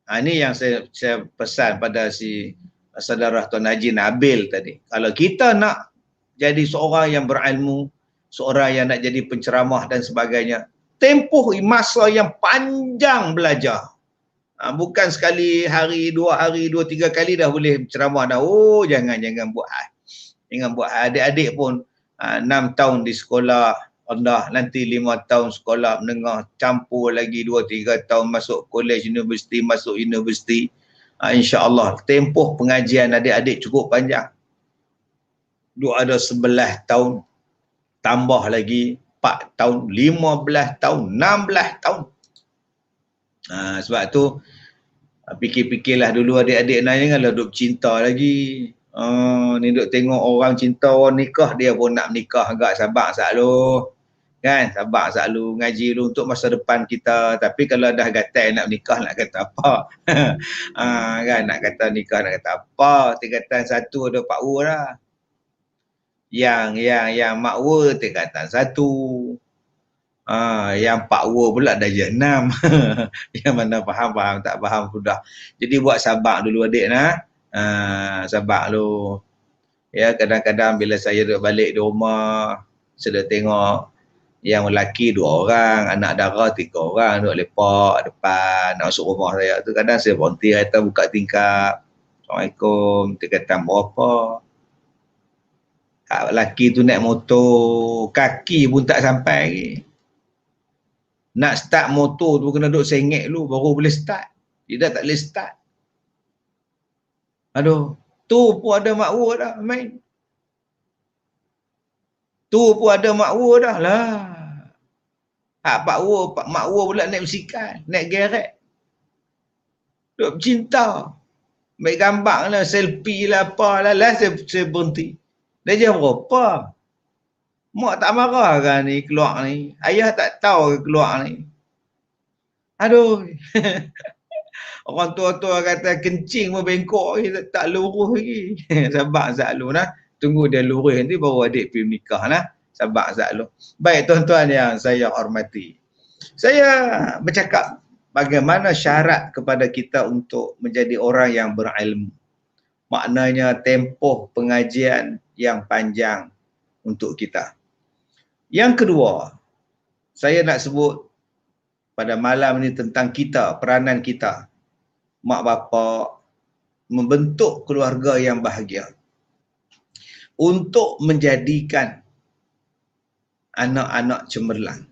Ini yang saya pesan pada si saudara Tuan Haji Nabil tadi. Kalau kita nak jadi seorang yang berilmu, seorang yang nak jadi penceramah dan sebagainya, tempoh masa yang panjang belajar. Bukan sekali hari, 2 hari, 2-3 kali dah boleh ceramah dah. Oh, jangan buat. Jangan buat. Adik-adik pun 6 tahun di sekolah rendah, nanti 5 tahun sekolah menengah, campur lagi 2-3 tahun masuk college, universiti, masuk universiti. InsyaAllah tempoh pengajian adik-adik cukup panjang. Dua ada 11 tahun, tambah lagi 4 tahun, 15 tahun, 16 tahun. Sebab tu fikir-fikirlah dulu adik-adik nak, janganlah duk cinta lagi. Ni duk tengok orang cinta, orang nikah, dia pun nak menikah agak, sabar selalu. Kan? Sabar selalu, ngaji dulu untuk masa depan kita. Tapi kalau dah gatal nak menikah, nak kata apa? Kan? Nak kata nikah, nak kata apa? Tingkatan 1 ada pakwa dah. Yang makwa tingkatan 1. Yang pakwa pula dah 6. Yang mana faham, tak faham sudah. Jadi buat sabar dulu adik nah. Sabar lu. Ya, kadang-kadang bila saya duduk balik di rumah, saya tengok yang lelaki 2 orang, anak dara 3 orang duduk lepak depan nak masuk rumah saya tu. Kadang saya berhenti, kata buka tingkap, Assalamualaikum, dia kata berapa. Lelaki tu naik motor, kaki pun tak sampai lagi. Nak start motor tu kena duduk sengit dulu baru boleh start. Dia dah tak boleh start. Aduh, tu pun ada makwa dah main. Tu pun ada makwa dah lah. Makwa pula naik basikal, naik gerek. Duk cinta. Baik gambar lah, selfie lah, apalah. Lah saya berhenti. Dah jam berapa? Mak tak marah kan ni keluar ni? Ayah tak tahu keluar ni? Aduh. Orang tua-tua kata kencing pun bengkok tak lurus lagi. Sabar Zak Lu nah. Tunggu dia lurus nanti baru adik pergi menikah lah. Sabar Zak Lu. Baik tuan-tuan yang saya hormati. Saya bercakap bagaimana syarat kepada kita untuk menjadi orang yang berilmu. Maknanya tempoh pengajian yang panjang untuk kita. Yang kedua, saya nak sebut pada malam ini tentang kita, peranan kita. Mak bapa membentuk keluarga yang bahagia untuk menjadikan anak-anak cemerlang.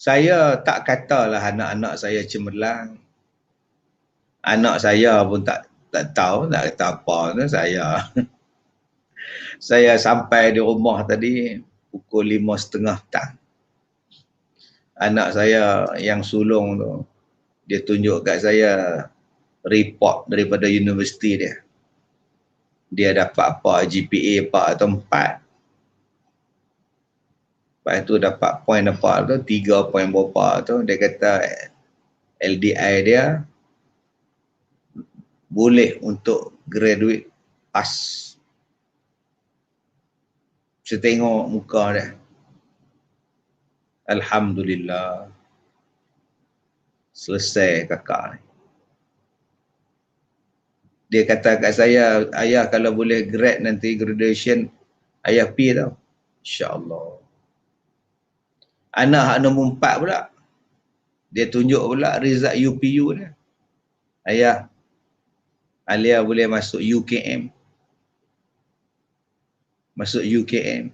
Saya tak katalah anak-anak saya cemerlang. Anak saya pun tak tahu nak kata apa tu saya. Saya sampai di rumah tadi pukul 5.30 petang. Anak saya yang sulung tu, dia tunjuk kat saya report daripada universiti dia. Dia dapat apa, GPA 4 atau 4. Lepas tu dapat poin apa tu, 3 poin berapa tu. Dia kata LDI dia boleh untuk graduate pass. Saya tengok muka dia. Alhamdulillah. Selesai kakak ni. Dia kata kat saya, ayah kalau boleh grad nanti graduation, ayah pergi tau. InsyaAllah. Anak nombor 4 pula. Dia tunjuk pula result UPU dia. Ayah, Alia boleh masuk UKM. Masuk UKM.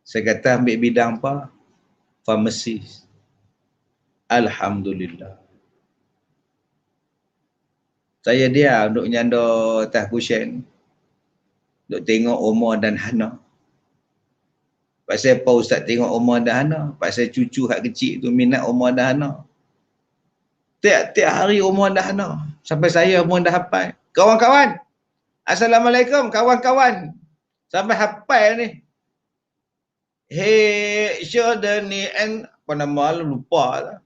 Saya kata ambil bidang apa? Farmasi. Alhamdulillah. Saya dia duduk nyanda atas kusyen. Duduk tengok Umar dan Hana. Pasal apa Ustaz tengok Umar dan Hana? Pasal cucu hak kecil tu minat Umar dan Hana. Tiap-tiap hari Umar dan Hana. Sampai saya pun dah hafal. Kawan-kawan. Assalamualaikum kawan-kawan. Sampai hafal ni. Hey, Shodani and apa nama lupa lah.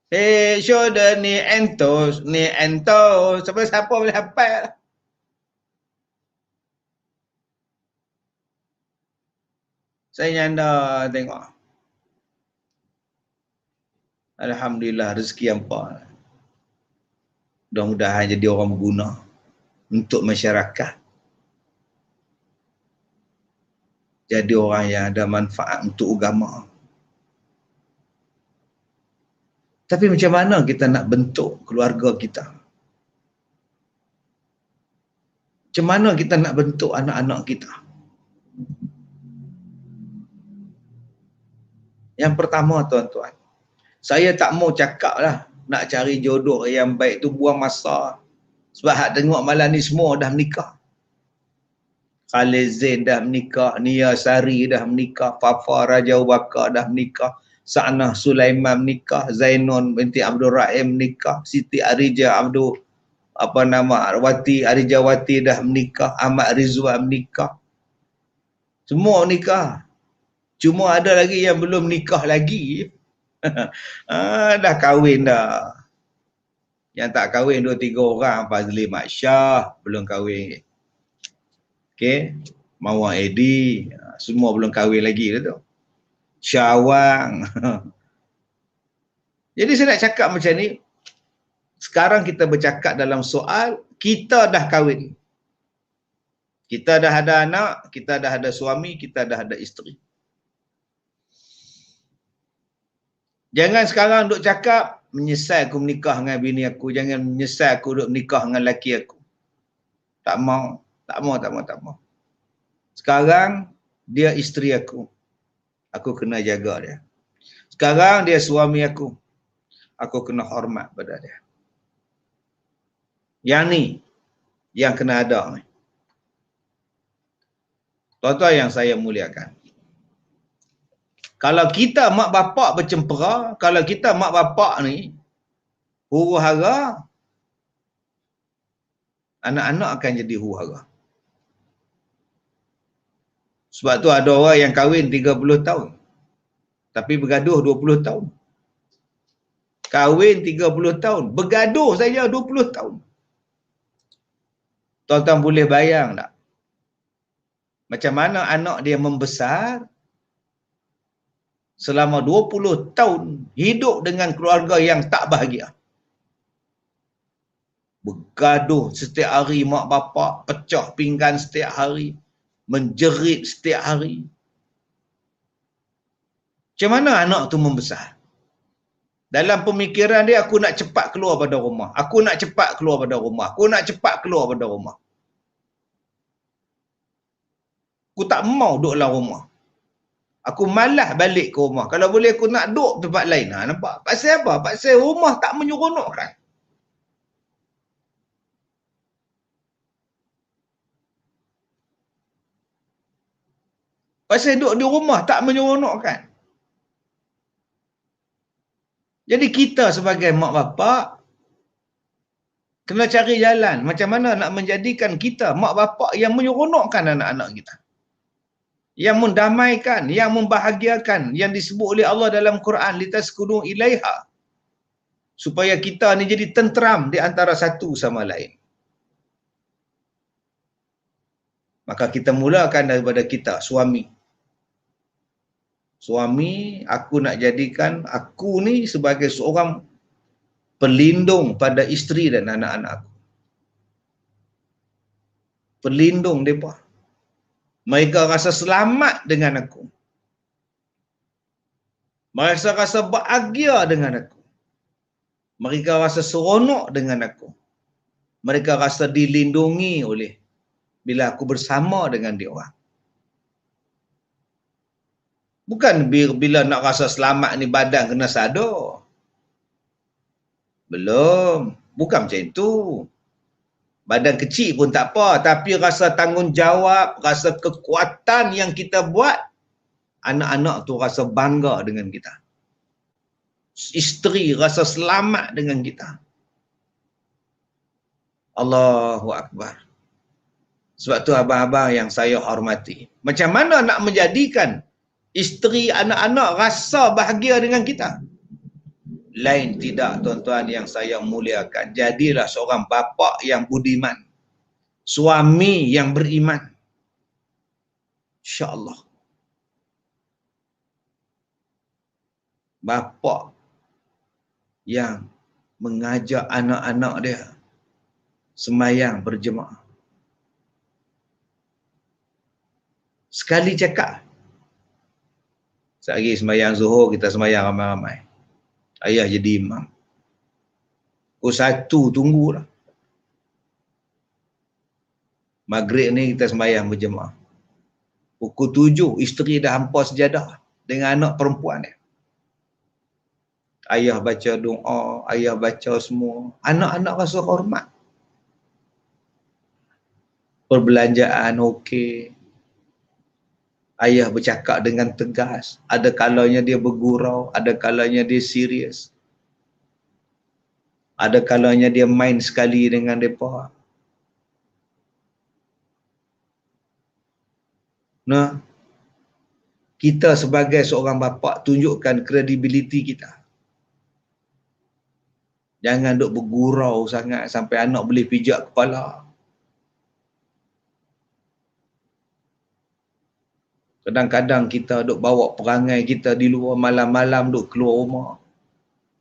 Hey, Shodani entos, ni entos. Sampai siapa boleh hafal lah. Saya nyanda tengok. Alhamdulillah rezeki hampa. Mudah-mudahan jadi orang berguna untuk masyarakat. Jadi orang yang ada manfaat untuk agama. Tapi macam mana kita nak bentuk keluarga kita? Macam mana kita nak bentuk anak-anak kita? Yang pertama tuan-tuan, saya tak mau cakap lah nak cari jodoh yang baik tu buang masa. Sebab hak tengok malam ni semua dah menikah. Khalid Zain dah menikah, Nia Sari dah menikah, Fafa Raja Bakar dah menikah, Sa'nah Sulaiman menikah, Zainun binti Abdul Rahim menikah, Siti Arija Arwati Arijawati dah menikah, Ahmad Rizwan menikah. Semua menikah. Cuma ada lagi yang belum nikah lagi. Dah kahwin dah. Yang tak kahwin 2-3 orang, Fazli Mat Syah belum kahwin. Okey, Mawar Edi, semua belum kahwin lagi tu. Syawang. Jadi saya nak cakap macam ni, sekarang kita bercakap dalam soal kita dah kahwin. Kita dah ada anak, kita dah ada suami, kita dah ada isteri. Jangan sekarang duk cakap menyesal aku menikah dengan bini aku, jangan menyesal aku duk menikah dengan laki aku. Tak mau. Sekarang dia isteri aku. Aku kena jaga dia. Sekarang dia suami aku. Aku kena hormat pada dia. Yang ni yang kena ada ni. Tuan-tuan yang saya muliakan. Kalau kita mak bapak bercempera, kalau kita mak bapak ni huru-hara, anak-anak akan jadi huru-hara. Sebab tu ada orang yang kahwin 30 tahun tapi bergaduh 20 tahun. Kahwin 30 tahun, bergaduh saja 20 tahun. Tuan-tuan boleh bayang tak? Macam mana anak dia membesar selama 20 tahun hidup dengan keluarga yang tak bahagia. Bergaduh setiap hari, mak bapak pecah pinggan setiap hari, menjerit setiap hari. Macam mana anak tu membesar? Dalam pemikiran dia, aku nak cepat keluar pada rumah. Aku nak cepat keluar pada rumah. Aku nak cepat keluar pada rumah. Aku tak mau duduk dalam rumah. Aku malas balik ke rumah. Kalau boleh aku nak duduk tempat lain. Ha, nampak? Pasal apa? Pasal rumah tak menyeronokkan. Pasal duduk di rumah tak menyeronokkan. Jadi kita sebagai mak bapak kena cari jalan macam mana nak menjadikan kita mak bapak yang menyeronokkan anak-anak kita. Yang mendamaikan, yang membahagiakan, yang disebut oleh Allah dalam Quran, litaskunu ilaiha. Supaya kita ni jadi tenteram di antara satu sama lain. Maka kita mulakan daripada kita, suami. Suami, aku nak jadikan aku ni sebagai seorang pelindung pada isteri dan anak-anak aku. Pelindung mereka. Mereka rasa selamat dengan aku. Mereka rasa bahagia dengan aku. Mereka rasa seronok dengan aku. Mereka rasa dilindungi oleh bila aku bersama dengan dia orang. Bukan bila nak rasa selamat ni badan kena sadar. Belum. Bukan macam itu. Badan kecil pun tak apa. Tapi rasa tanggungjawab, rasa kekuatan yang kita buat, anak-anak tu rasa bangga dengan kita. Isteri rasa selamat dengan kita. Allahu Akbar. Sebab tu abang-abang yang saya hormati. Macam mana nak menjadikan isteri, anak-anak rasa bahagia dengan kita? Lain tidak tuan-tuan yang saya muliakan. Jadilah seorang bapa yang budiman. Suami yang beriman. InsyaAllah. Bapa yang mengajak anak-anak dia sembahyang berjemaah. Sekali cakap. Sehari sembahyang Zuhur, kita sembahyang ramai-ramai. Ayah jadi imam. Pukul 1 tunggulah. Maghrib ni kita sembahyang berjemaah. Pukul 7 isteri dah hampar sejadah dengan anak perempuan dia. Ayah baca doa, ayah baca semua. Anak-anak rasa hormat. Perbelanjaan okey. Ayah bercakap dengan tegas. Ada kalanya dia bergurau, ada kalanya dia serius. Ada kalanya dia main sekali dengan mereka. Nah, kita sebagai seorang bapa tunjukkan kredibiliti kita. Jangan duk bergurau sangat sampai anak boleh pijak kepala. Kadang-kadang kita duk bawa perangai kita di luar, malam-malam duk keluar rumah.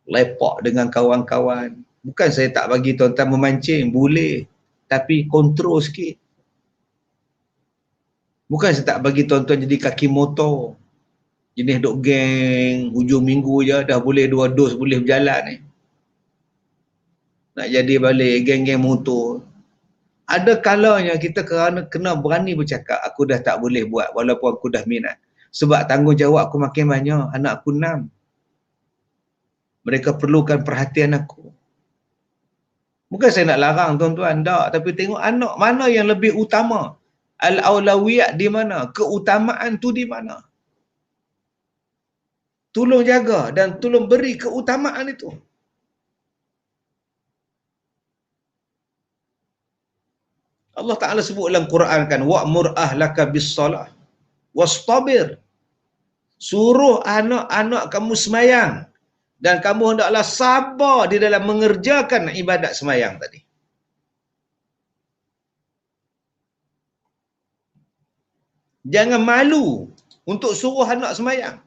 Lepak dengan kawan-kawan. Bukan saya tak bagi tuan-tuan memancing, boleh. Tapi kontrol sikit. Bukan saya tak bagi tuan-tuan jadi kaki motor. Jenis duk geng, hujung minggu je dah boleh 2 dos boleh berjalan ni. Nak jadi balik geng-geng motor. Ada kalanya kita kena berani bercakap, aku dah tak boleh buat walaupun aku dah minat. Sebab tanggungjawab aku makin banyak, anak aku 6. Mereka perlukan perhatian aku. Bukan saya nak larang tuan-tuan, tak. Tapi tengok anak mana yang lebih utama. Al-awlawiyat di mana? Keutamaan tu di mana? Tolong jaga dan tolong beri keutamaan itu. Allah Ta'ala sebut dalam Quran kan, wa'mur ahlaka bis-salah. wastabir. Suruh anak-anak kamu semayang dan kamu hendaklah sabar di dalam mengerjakan ibadat semayang tadi. Jangan malu untuk suruh anak semayang.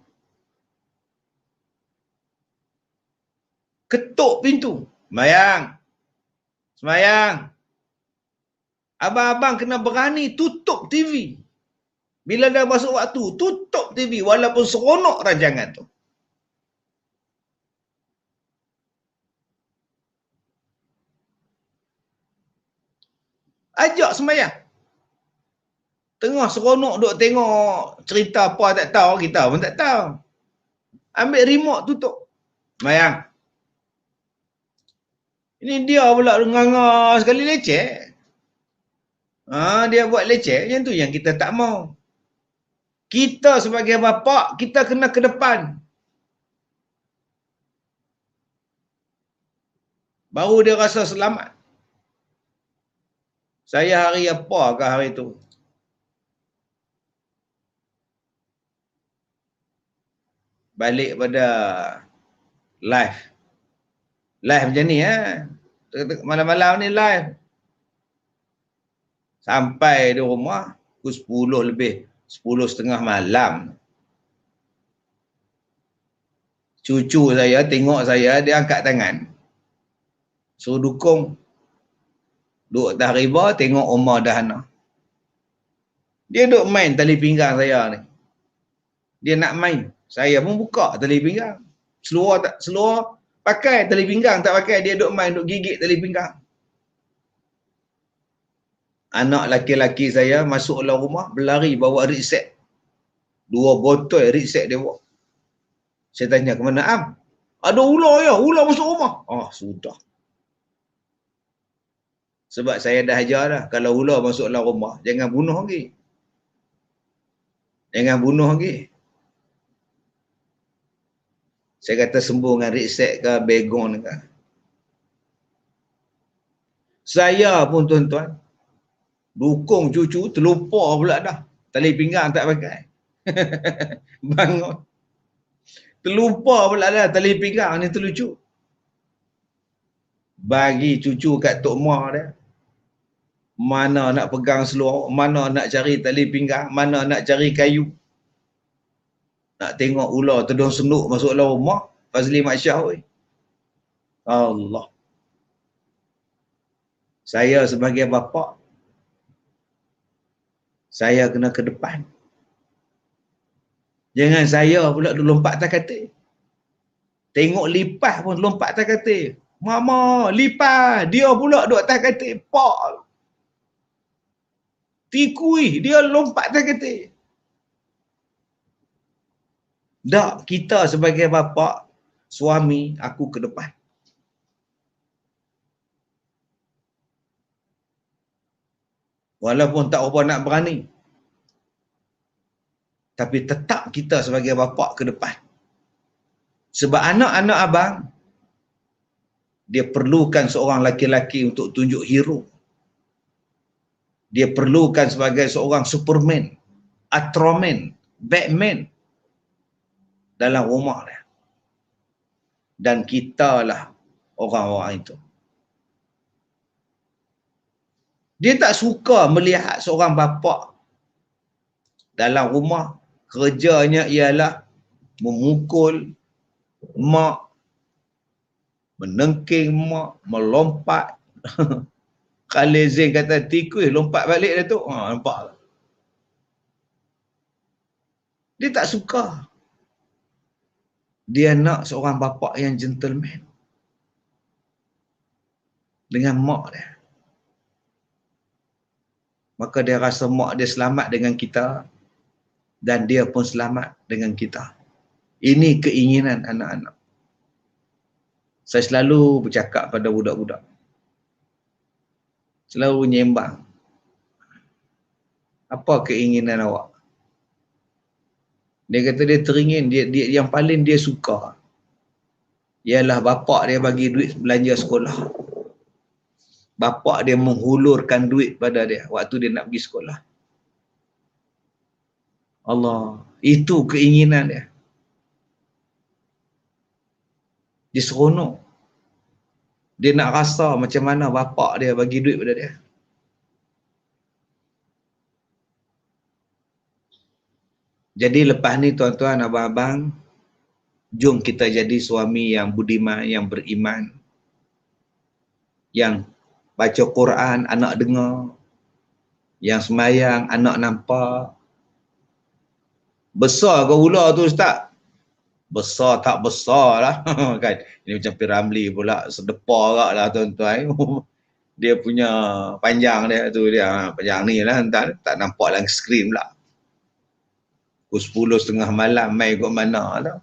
Ketuk pintu. Semayang. Semayang. Abang-abang kena berani tutup TV. Bila dah masuk waktu, tutup TV walaupun seronok rancangan tu. Ajak semayang. Tengah seronok duk tengok cerita apa tak tahu, kita pun tak tahu. Ambil remote tutup. Semayang. Ini dia pula nganga sekali leceh. Dia buat leceh, yang tu yang kita tak mau. Kita sebagai bapa, kita kena ke depan. Baru dia rasa selamat. Saya hari apa ke hari tu? Balik pada live. Live macam ni malam-malam ni live. Sampai di rumah pukul 10 lebih. 10:30 malam. Cucu saya tengok saya, dia angkat tangan. Suruh dukung. Duduk atas riba, tengok Umar Dahana. Dia duduk main tali pinggang saya ni. Dia nak main. Saya pun buka tali pinggang. Seluar pakai tali pinggang, tak pakai. Dia duduk main, duduk gigit tali pinggang. Anak laki-laki saya masuk dalam rumah, berlari bawa rikset. 2 botol rikset dia bawa. Saya tanya, ke mana Am? Ada ular ya, ular masuk rumah. Sudah. Sebab saya dah ajar dah, kalau ular masuk dalam rumah, jangan bunuh lagi. Jangan bunuh lagi. Saya kata sembuh dengan rikset ke, begon ke. Saya pun tuan-tuan, dukung cucu, terlupa pula dah. Tali pinggang tak pakai. Bangun. Terlupa pula dah tali pinggang ni, terlucu. Bagi cucu kat Tok Ma dia. Mana nak pegang seluar, mana nak cari tali pinggang, mana nak cari kayu. Nak tengok ular tedung senduk masuk dalam rumah, Fazli Mak Syah. Allah. Saya sebagai bapa, saya kena ke depan. Jangan saya pula lompat atas katil. Tengok lipas pun lompat atas katil. Mama, lipas. Dia pula duduk atas katil. Pak. Tikui. Dia lompat atas katil. Tak, kita sebagai bapa, suami, aku ke depan. Walaupun tak apa nak berani. Tapi tetap kita sebagai bapa ke depan. Sebab anak-anak abang, dia perlukan seorang laki-laki untuk tunjuk hero. Dia perlukan sebagai seorang Superman, Ultraman, Batman dalam rumah dia. Dan kitalah orang-orang itu. Dia tak suka melihat seorang bapa dalam rumah kerjanya ialah memukul mak, menengking mak, melompat. Khalil Zain kata tikus lompat balik dah tu. Nampak. Dia tak suka. Dia nak seorang bapa yang gentleman dengan mak dia. Maka dia rasa mak dia selamat dengan kita dan dia pun selamat dengan kita. Ini keinginan anak-anak. Saya selalu bercakap pada budak-budak. Selalu menyembang. Apa keinginan awak? Dia kata dia teringin, dia yang paling dia suka ialah bapa dia bagi duit belanja sekolah. Bapa dia menghulurkan duit pada dia waktu dia nak pergi sekolah. Allah, itu keinginan dia. Dia seronok. Dia nak rasa macam mana bapak dia bagi duit pada dia. Jadi lepas ni tuan-tuan, abang-abang, jom kita jadi suami yang budiman, yang beriman. Yang baca Quran, anak dengar. Yang sembahyang, anak nampak. Besar ke ular tu ustaz? Besar tak besar lah. Kan? Ini macam Piramli pula, sedepar agak lah tuan-tuan. Dia punya panjang dia tu, dia panjang ni lah, entah, tak nampak dalam skrin pula. Pukul 10.30 malam, mai kot mana tau.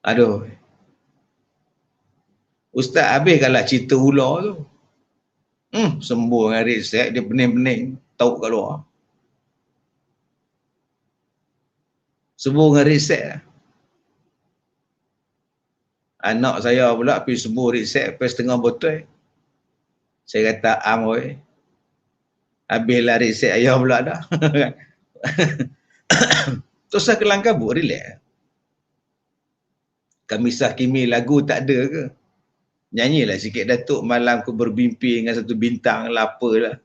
Aduh. Ustaz habis kalau cerita ular tu. Sembuh dengan reset, dia pening-pening, tahu kat luar. Sembuh dengan reset. Anak saya pula pergi sembuh reset, pergi setengah botol. Saya kata, oi. Habislah reset ayah pula dah. Terus saya kelang kabut, relax. Kamisah Kimi lagu tak ada ke? Nyanyilah sikit Datuk, malam ku berbimpi dengan satu bintang lah, apalah.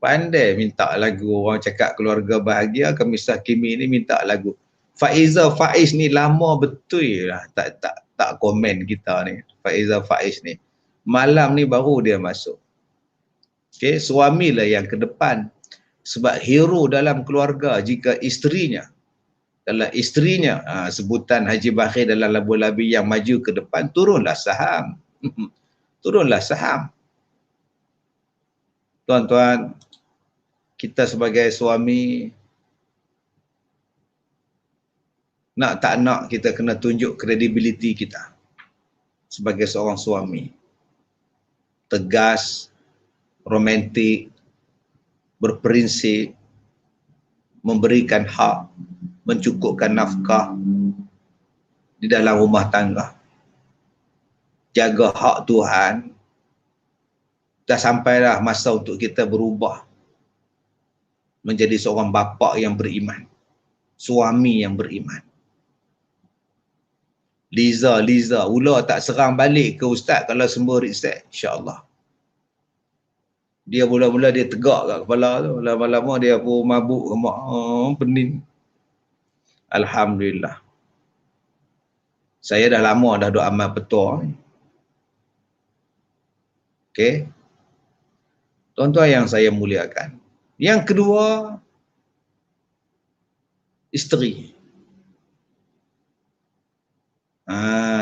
Pandai minta lagu, orang cakap keluarga bahagia, Kamisah Kimi ni minta lagu. Faiza Faiz ni lama betul lah tak komen kita ni. Faiza Faiz ni. Malam ni baru dia masuk. Okay, suamilah yang ke depan. Sebab hero dalam keluarga jika isterinya, kalau isterinya, sebutan Haji Bakhir dalam labu-labi yang maju ke depan, turunlah saham. Turunlah saham. Tuan-tuan, kita sebagai suami, nak tak nak kita kena tunjuk kredibiliti kita sebagai seorang suami. Tegas, romantik, berprinsip, memberikan hak, mencukupkan nafkah di dalam rumah tangga. Jaga hak Tuhan. Dah sampailah masa untuk kita berubah menjadi seorang bapa yang beriman, suami yang beriman. Liza, ular tak serang balik ke ustaz kalau semua reset, insya-Allah. Dia mula-mula dia tegak kat kepala tu, lama-lama dia pun mabuk kemak, pening. Alhamdulillah. Saya dah lama dah duk amal petua ni. Okey. Tuan-tuan yang saya muliakan. Yang kedua, isteri.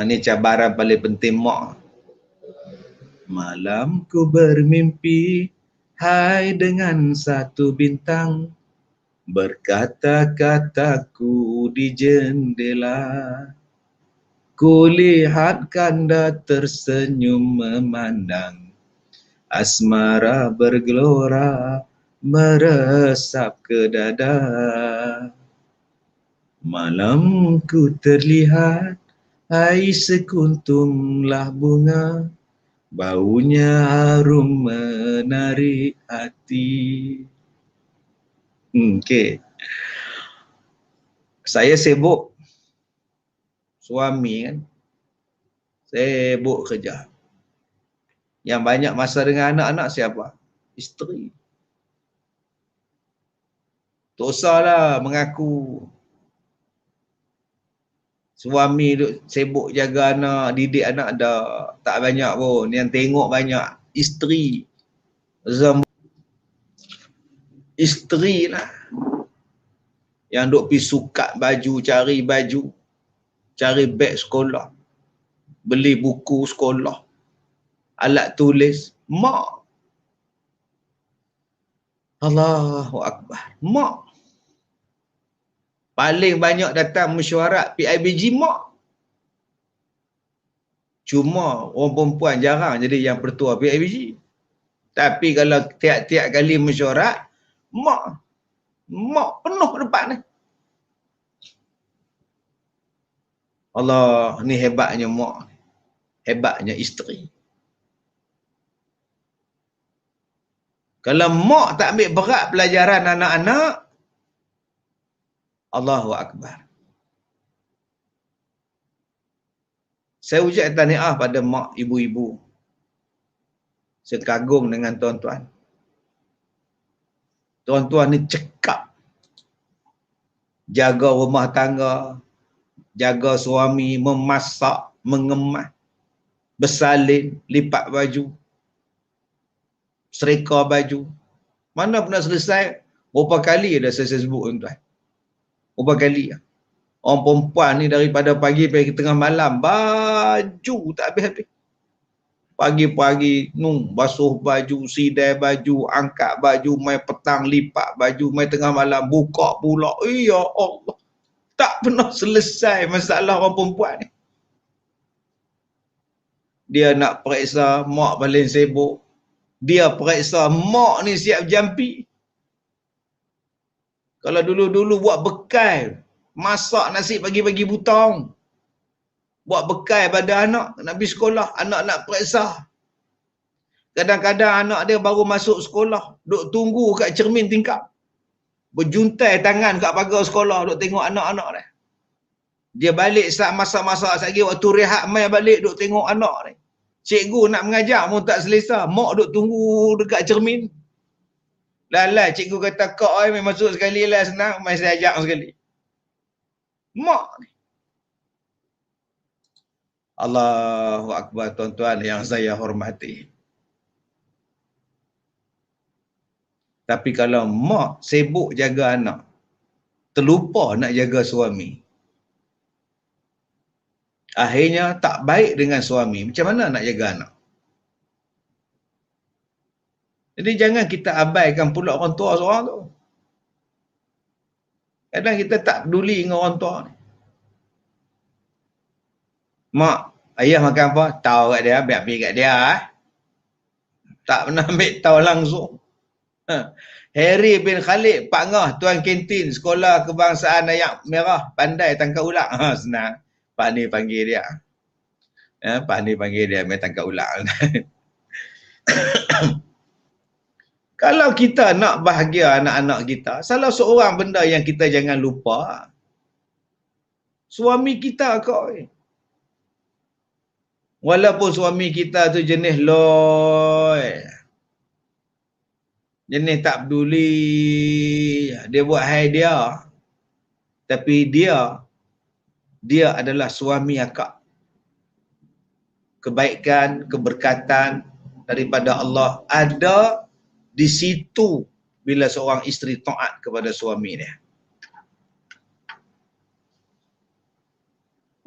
Ni cabaran paling penting mak. Malam ku bermimpi, hai dengan satu bintang, berkata-kataku di jendela. Kulihat kanda tersenyum memandang, asmara bergelora meresap ke dada. Malam ku terlihat, hai sekuntumlah bunga, baunya harum menarik hati. Okey. Saya sibuk, suami kan, sibuk kerja. Yang banyak masa dengan anak-anak siapa? Isteri. Tak usahlah mengaku suami duk sibuk jaga anak, didik anak, dah tak banyak pun. Yang tengok banyak isteri. Isteri lah yang duk pergi sukat baju, cari baju, cari beg sekolah, beli buku sekolah, alat tulis. Mak. Allahu Akbar. Mak. Paling banyak datang mesyuarat PIBG mak. Cuma orang perempuan jarang jadi yang pertua PIBG. Tapi kalau tiap-tiap kali mesyuarat, mak. Mak penuh depan ni. Allah, ni hebatnya mak. Hebatnya isteri. Kalau mak tak ambil berat pelajaran anak-anak, Allahu Akbar. Saya ucap tahniah pada mak, ibu-ibu. Saya kagum dengan tuan-tuan. Tuan-tuan ni cekap. Jaga rumah tangga, jaga suami, memasak, mengemas, bersalin, lipat baju, serika baju. Mana pernah selesai? Berapa kali dah saya sebut tuan-tuan. Berapa kali? Orang perempuan ni daripada pagi sampai ke tengah malam, baju tak habis-habis. Pagi-pagi, basuh baju, sidai baju, angkat baju, mai petang lipat baju, mai tengah malam buka pula. Ya Allah. Tak pernah selesai masalah orang perempuan ni. Dia nak periksa mak paling sibuk. Dia periksa mak ni siap jampi. Kalau dulu-dulu buat bekal, masak nasi pagi-pagi butang. Buat bekal pada anak, nak pergi sekolah, anak nak periksa. Kadang-kadang anak dia baru masuk sekolah, duk tunggu kat cermin tingkap. Berjuntai tangan kat pagar sekolah, duk tengok anak-anak dia. Dia balik saat masak-masak, saat waktu rehat mai balik duk tengok anak ni. Cikgu nak mengajar pun tak selesa, mak duk tunggu dekat cermin. Lah cikgu kata, kak oi mai masuk sekali lah senang, mai saya ajak sekali. Mak ni. Allahu Akbar tuan-tuan yang saya hormati. Tapi kalau mak sibuk jaga anak, terlupa nak jaga suami, akhirnya tak baik dengan suami. Macam mana nak jaga anak? Jadi jangan kita abaikan pula orang tua seorang tu. Kadang kita tak peduli dengan orang tua ni. Mak, ayah makan apa? Tahu kat dia, biar pergi kat dia. Tak pernah ambil tahu langsung. Harry bin Khalid, Pak Ngah, tuan kantin sekolah kebangsaan Ayak Merah, pandai tangkap ular. Senang. Pak ni panggil dia. Pak ni panggil dia, main tangkap ular. Kalau kita nak bahagia anak-anak kita, salah seorang benda yang kita jangan lupa, suami kita kau. Walaupun suami kita tu jenis loy, jenis tak peduli, dia buat hai dia, tapi dia adalah suami akak. Kebaikan, keberkatan daripada Allah ada di situ bila seorang isteri taat kepada suami dia.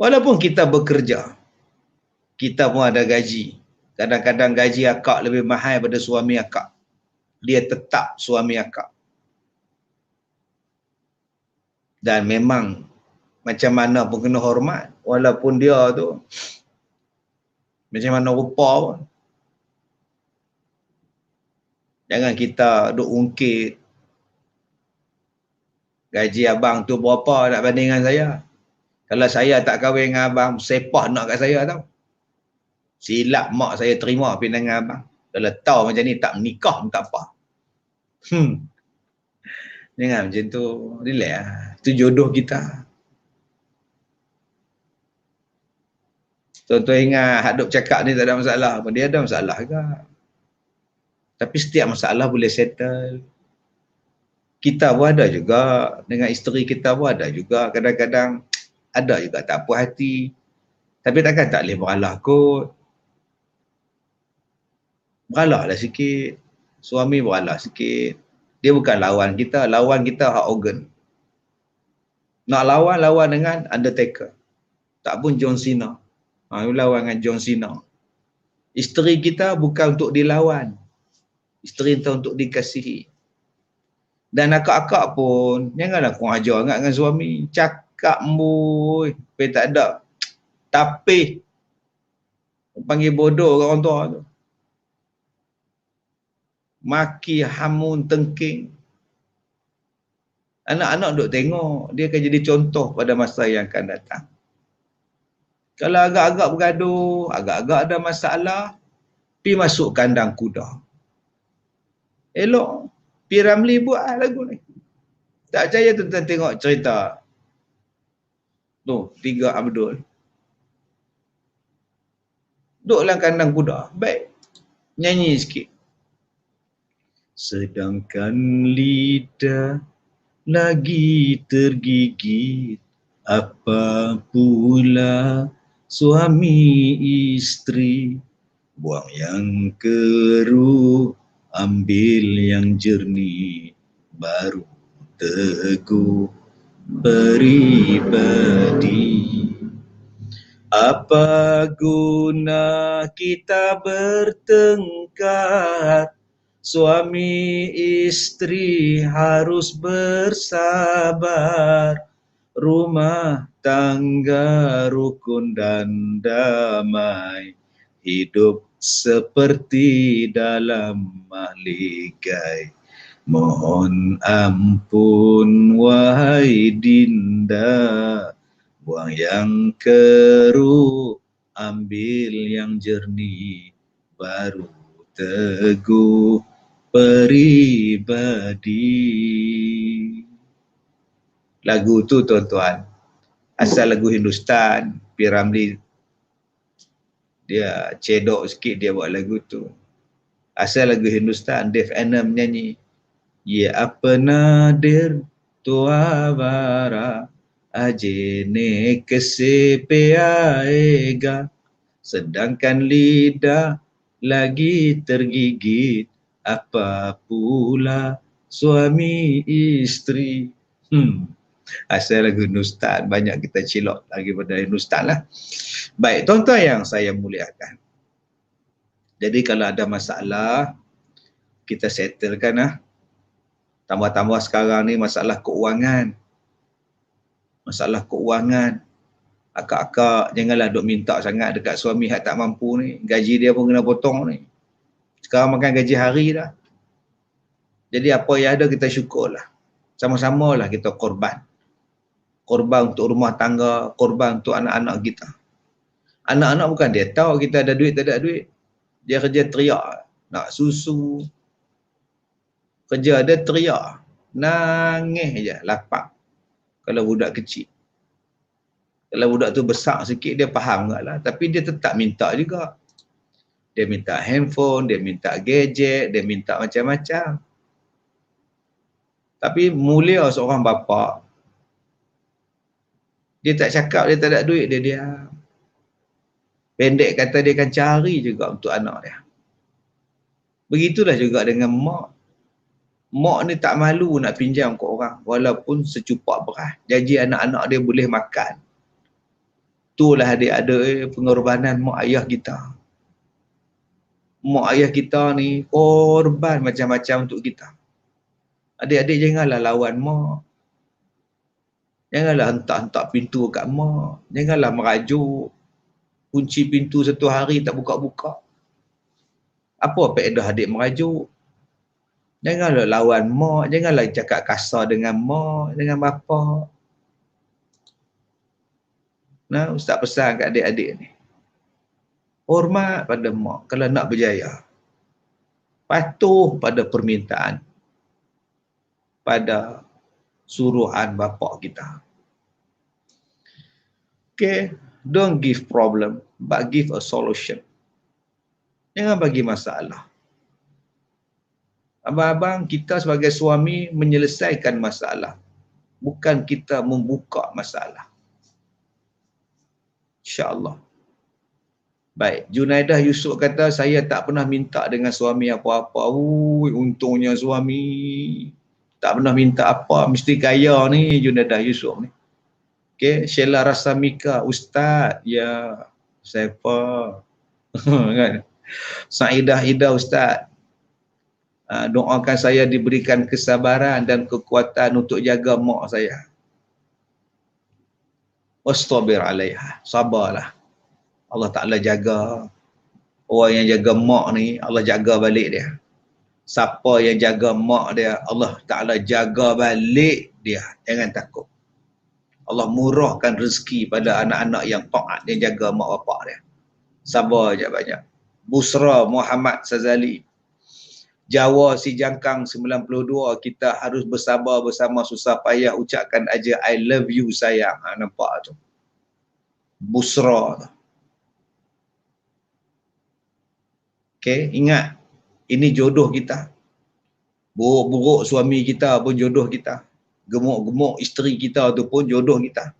Walaupun kita bekerja, kita pun ada gaji. Kadang-kadang gaji akak lebih mahal daripada suami akak. Dia tetap suami akak. Dan memang macam mana pun kena hormat. Walaupun dia tu macam mana rupa pun. Jangan kita duk ungkit gaji abang tu berapa nak banding dengan saya. Kalau saya tak kahwin dengan abang, sepah nak kat saya tau. Silap mak saya terima pindangan abang. Kalau tahu macam ni tak menikah pun tak apa. Jangan macam tu. Relax lah. Itu jodoh kita. Tuan-tuan ingat Haduk cakap ni tak ada masalah. Dia ada masalah ke? Tapi setiap masalah boleh settle. Kita pun ada juga. Dengan isteri kita pun ada juga. Kadang-kadang ada juga tak puas hati. Tapi takkan tak boleh beralah kot. Beralah lah sikit. Suami beralah sikit. Dia bukan lawan kita. Lawan kita Hulk Hogan. Nak lawan dengan Undertaker. Tak pun John Cena. Lawan dengan John Cena. Isteri kita bukan untuk dilawan. Isteri kita untuk dikasihi. Dan akak-akak pun janganlah kurang ajar sangat dengan suami. Cakap boy. Tapi tak ada. Tapi panggil bodoh kat orang tua tu. Maki, hamun, tengking. Anak-anak duk tengok. Dia akan jadi contoh pada masa yang akan datang. Kalau agak-agak bergaduh, agak-agak ada masalah, pergi masuk kandang kuda. Elok. P. Ramlee buat lagu ni. Tak percaya tuan-tuan tengok cerita. Tu, 3 Abdul. Duduk dalam kandang kuda. Baik. Nyanyi sikit. Sedangkan lidah lagi tergigit, apa pula suami istri. Buang yang keruh, ambil yang jernih, baru teguh peribadi. Apa guna kita bertengkar, suami istri harus bersabar. Rumah tangga rukun dan damai, hidup seperti dalam mahligai. Mohon ampun wahai Dinda, buang yang keruh, ambil yang jernih, baru teguh peribadi. Lagu tu tuan-tuan, asal lagu Hindustan. P. Ramlee dia cedok sikit dia buat lagu tu. Asal lagu Hindustan, Dave Annam nyanyi. Ye apna dir tua bara, ajene kese pe aega. Sedangkan lidah lagi tergigit, apa pula suami istri. Asal lagu Hindustan, banyak kita cilok lagi pada Hindustan lah. Baik, tuan-tuan yang saya muliakan. Jadi kalau ada masalah, kita settlekan lah. Tambah-tambah sekarang ni masalah keuangan. Masalah keuangan. Akak-akak janganlah duk minta sangat dekat suami hak tak mampu ni. Gaji dia pun kena potong ni. Sekarang makan gaji hari dah. Jadi apa yang ada kita syukurlah. Sama-sama lah kita korban. Korban untuk rumah tangga, korban untuk anak-anak kita. Anak-anak bukan dia tahu kita ada duit tak ada duit. Dia kerja teriak. Nak susu. Kerja dia teriak. Nangis je, lapar. Kalau budak kecil. Kalau budak tu besar sikit, dia faham tak lah. Tapi dia tetap minta juga. Dia minta handphone, dia minta gadget, dia minta macam-macam. Tapi mulia seorang bapa, dia tak cakap dia tak ada duit, dia diam. Pendek kata dia akan cari juga untuk anak dia. Begitulah juga dengan mak. Mak ni tak malu nak pinjam ke orang walaupun secupak beras. Janji anak-anak dia boleh makan. Itulah adik-adik pengorbanan mak ayah kita. Mak ayah kita ni korban macam-macam untuk kita. Adik-adik janganlah lawan mak. Janganlah hentak-hentak pintu kat mak. Janganlah merajuk. Kunci pintu satu hari tak buka-buka. Apa faedah adik merajuk? Janganlah lawan mak. Janganlah cakap kasar dengan mak, dengan bapa. Nah, Ustaz pesan kat adik-adik ni. Hormat pada mak kalau nak berjaya. Patuh pada permintaan. Pada suruhan bapa kita. Okay, don't give problem, but give a solution. Jangan bagi masalah. Abang-abang, kita sebagai suami menyelesaikan masalah. Bukan kita membuka masalah. InsyaAllah. Baik, Junaidah Yusof kata, saya tak pernah minta dengan suami apa-apa. Untungnya suami tak pernah minta apa. Mesti kaya ni Junaidah Yusof ni. Okay, Sheila Rasamika, Ustaz. Ya, siapa? Kan? Saidah Ida Ustaz. Doakan saya diberikan kesabaran dan kekuatan untuk jaga mak saya. Wastabir alaiha. Sabarlah. Allah Ta'ala jaga. Orang yang jaga mak ni, Allah jaga balik dia. Siapa yang jaga mak dia, Allah Ta'ala jaga balik dia. Jangan takut. Allah murahkan rezeki pada anak-anak yang taat yang jaga mak bapak dia. Sabar je banyak. Busra Muhammad Sazali. Jawa si jangkang 92, kita harus bersabar bersama susah payah ucapkan aja I love you sayang. Nampak tu? Busra tu. Okay, ingat. Ini jodoh kita. Buruk-buruk suami kita pun jodoh kita. Gemuk-gemuk isteri kita tu pun jodoh kita.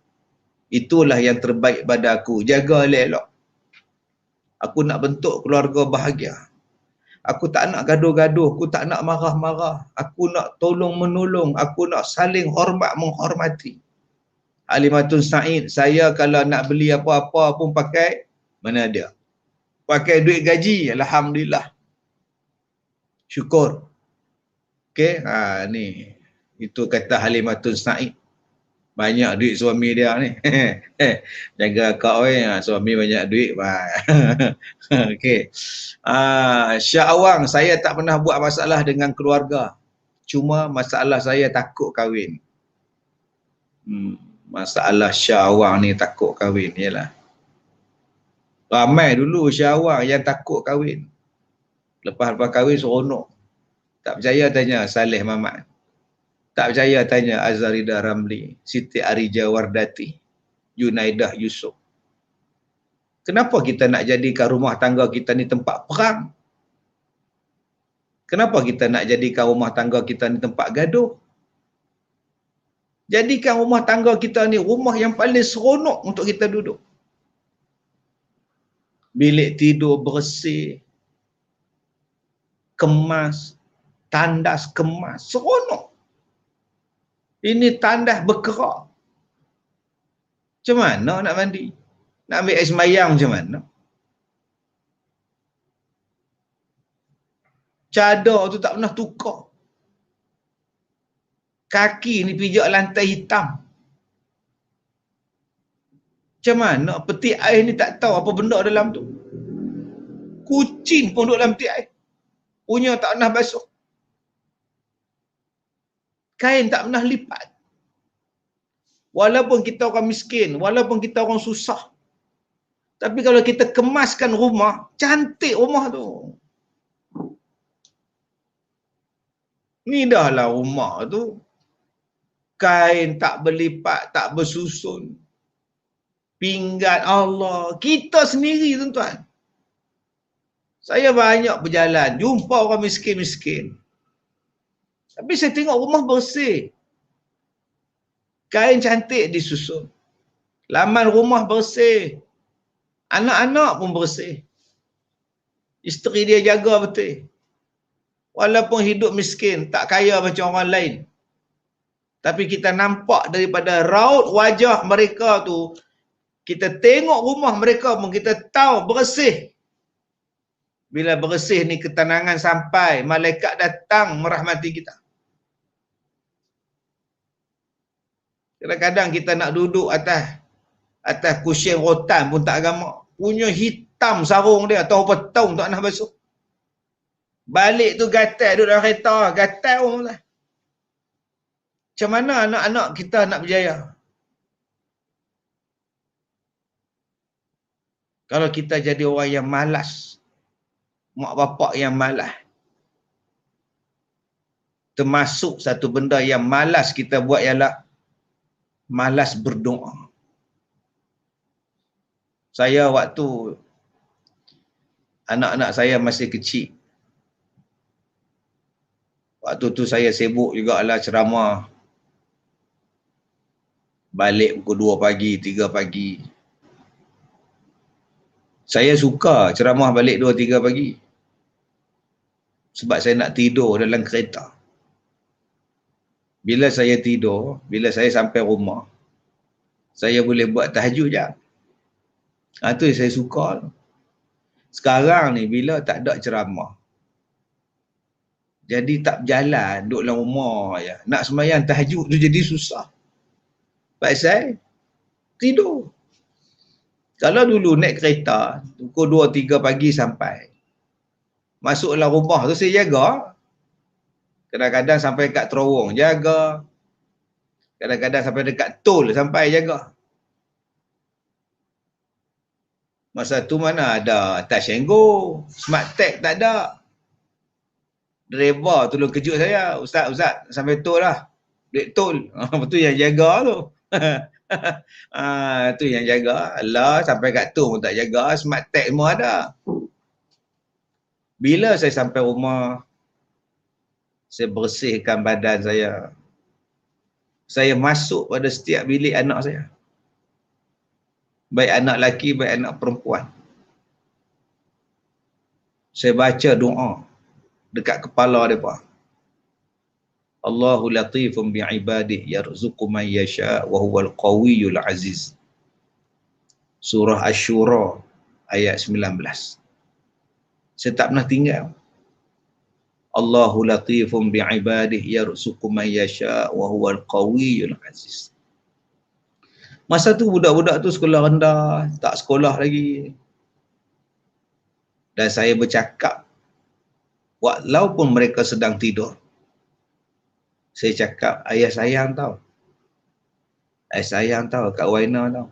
Itulah yang terbaik pada aku. Jaga elok-elok. Aku nak bentuk keluarga bahagia. Aku tak nak gaduh-gaduh, aku tak nak marah-marah. Aku nak tolong-menolong, aku nak saling hormat menghormati. Halimatun Said, saya kalau nak beli apa-apa pun pakai, mana ada? Pakai duit gaji, alhamdulillah. Syukur. Okey, ni. Itu kata Halimatun Said. Banyak duit suami dia ni. Jaga kau suami banyak duit. Okey. Syah Awang, saya tak pernah buat masalah dengan keluarga. Cuma masalah saya takut kahwin. Masalah Syah Awang ni takut kahwin. Yalah. Ramai dulu Syah Awang yang takut kahwin. Lepas-lepas kahwin seronok. Tak percaya tanya Saleh Mamat. Tak percaya tanya Azharida Ramli, Siti Arija Wardati, Junaidah Yusof. Kenapa kita nak jadikan rumah tangga kita ni tempat perang? Kenapa kita nak jadikan rumah tangga kita ni tempat gaduh? Jadikan rumah tangga kita ni rumah yang paling seronok untuk kita duduk. Bilik tidur bersih, kemas, tandas kemas, seronok. Ini tandas berkerak. Macam mana nak mandi? Nak ambil air semayang macam mana? Cadar tu tak pernah tukar. Kaki ni pijak lantai hitam. Macam mana peti air ni tak tahu apa benda dalam tu? Kucing pun duduk dalam peti air. Punya tak pernah basuh. Kain tak pernah lipat. Walaupun kita orang miskin, walaupun kita orang susah. Tapi kalau kita kemaskan rumah, cantik rumah tu. Ni dahlah rumah tu. Kain tak berlipat, tak bersusun. Pinggan Allah. Kita sendiri tuan-tuan. Saya banyak berjalan, jumpa orang miskin-miskin. Tapi saya tengok rumah bersih. Kain cantik disusun. Laman rumah bersih. Anak-anak pun bersih. Isteri dia jaga betul. Walaupun hidup miskin, tak kaya macam orang lain. Tapi kita nampak daripada raut wajah mereka tu, kita tengok rumah mereka pun kita tahu bersih. Bila bersih ni ketenangan sampai, malaikat datang merahmati kita. Kadang-kadang kita nak duduk atas kusyen rotan pun tak agama. Punya hitam sarung dia, tahu petang tak nak basuh. Balik tu gatal, duduk dalam kereta, gatal pun lah. Macam mana anak-anak kita nak berjaya? Kalau kita jadi orang yang malas, mak bapak yang malas. Termasuk satu benda yang malas kita buat ialah malas berdoa. Saya waktu anak-anak saya masih kecil, waktu tu saya sibuk jugalah ceramah. Balik pukul 2 pagi, 3 pagi. Saya suka ceramah balik 2-3 pagi. Sebab saya nak tidur dalam kereta. Bila saya tidur, bila saya sampai rumah, saya boleh buat tahajud je. Itu yang saya suka. Sekarang ni bila tak ada ceramah, jadi tak berjalan, duduk dalam rumah je. Nak sembahyang tahajud tu jadi susah. Pasal tidur. Kalau dulu naik kereta, pukul 2-3 pagi sampai. Masuk dalam rumah tu saya jaga. Kadang-kadang sampai kat terowong jaga. Kadang-kadang sampai dekat tol sampai jaga. Masa tu mana ada touch and go, smart tag tak ada. Driver tolong kejut saya. Ustaz, sampai tol lah. Duit tol. Betul yang jaga tu. Tu yang jaga. Alah, sampai kat tol pun tak jaga. Smart tag semua ada. Bila saya sampai rumah, saya bersihkan badan saya. Saya masuk pada setiap bilik anak saya. Baik anak lelaki, baik anak perempuan. Saya baca doa dekat kepala mereka. Allahu latifun bi'ibadih yarzuqu man yasha wa huwal qawiyyul aziz. Surah Asy-Syura ayat 19. Saya tak pernah tinggal. Allahu latifun bi'ibadih yarzuqu man yasha wa huwal qawiyyul aziz. Masa tu budak-budak tu sekolah rendah, tak sekolah lagi. Dan saya bercakap walaupun mereka sedang tidur. Saya cakap, ayah sayang tau. Ayah sayang tau Kak Waina tau.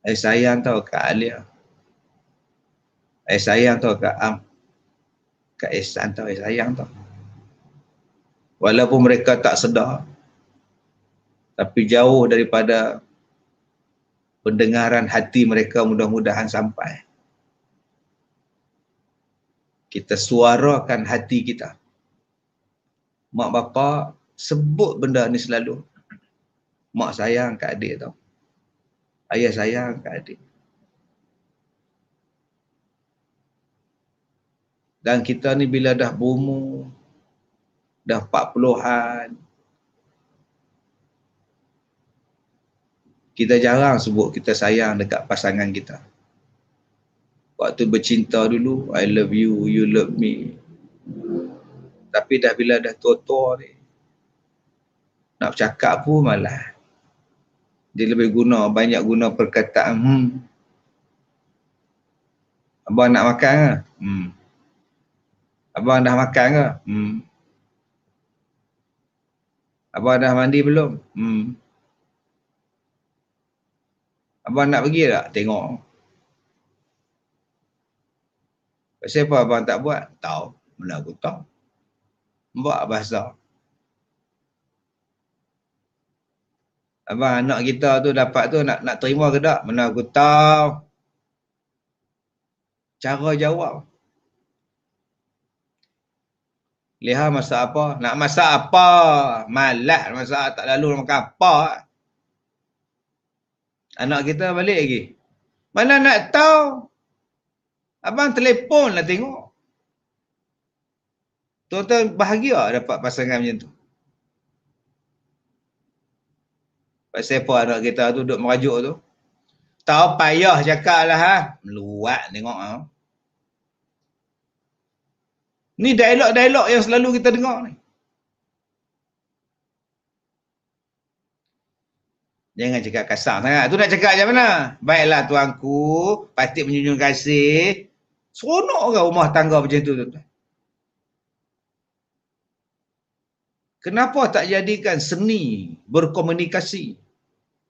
Ayah sayang tau Kak Alia. Ayah sayang tau Kak Am. Kak Ihsan tau, ayah sayang tau. Walaupun mereka tak sedar, tapi jauh daripada pendengaran hati mereka mudah-mudahan sampai. Kita suarakan hati kita. Mak bapa sebut benda ni selalu. Mak sayang kat adik tau. Ayah sayang kat adik. Dan kita ni bila dah berumur, dah 40-an, kita jarang sebut kita sayang dekat pasangan kita. Waktu bercinta dulu, I love you, you love me. Tapi dah bila dah tua-tua ni, nak bercakap pun malas. Dia lebih banyak guna perkataan Abang nak makan ke? Abang dah makan ke? Abang dah mandi belum? Abang nak pergi tak? Tengok. Pasal apa abang tak buat? Tahu. Mana aku tahu. Buat bahasa. Abang anak kita tu dapat tu nak terima ke tak? Mana aku tahu. Cara jawab. Lihat masak apa? Nak masak apa? Malas masak, tak lalu makan apa. Anak kita balik lagi. Mana nak tahu? Abang telefon lah tengok. Tuan-tuan bahagia dapat pasangan macam tu. Pasal apa anak kita tu duduk merajuk tu? Tahu payah cakap lah ha. Meluat tengok ha. Ni dialog-dialog yang selalu kita dengar ni. Jangan cakap kasar sangat. Tu nak cakap macam mana? Baiklah tuanku, patut menjunjung kasih. Seronok ke rumah tangga macam tu tuan-tuan? Kenapa tak jadikan seni berkomunikasi,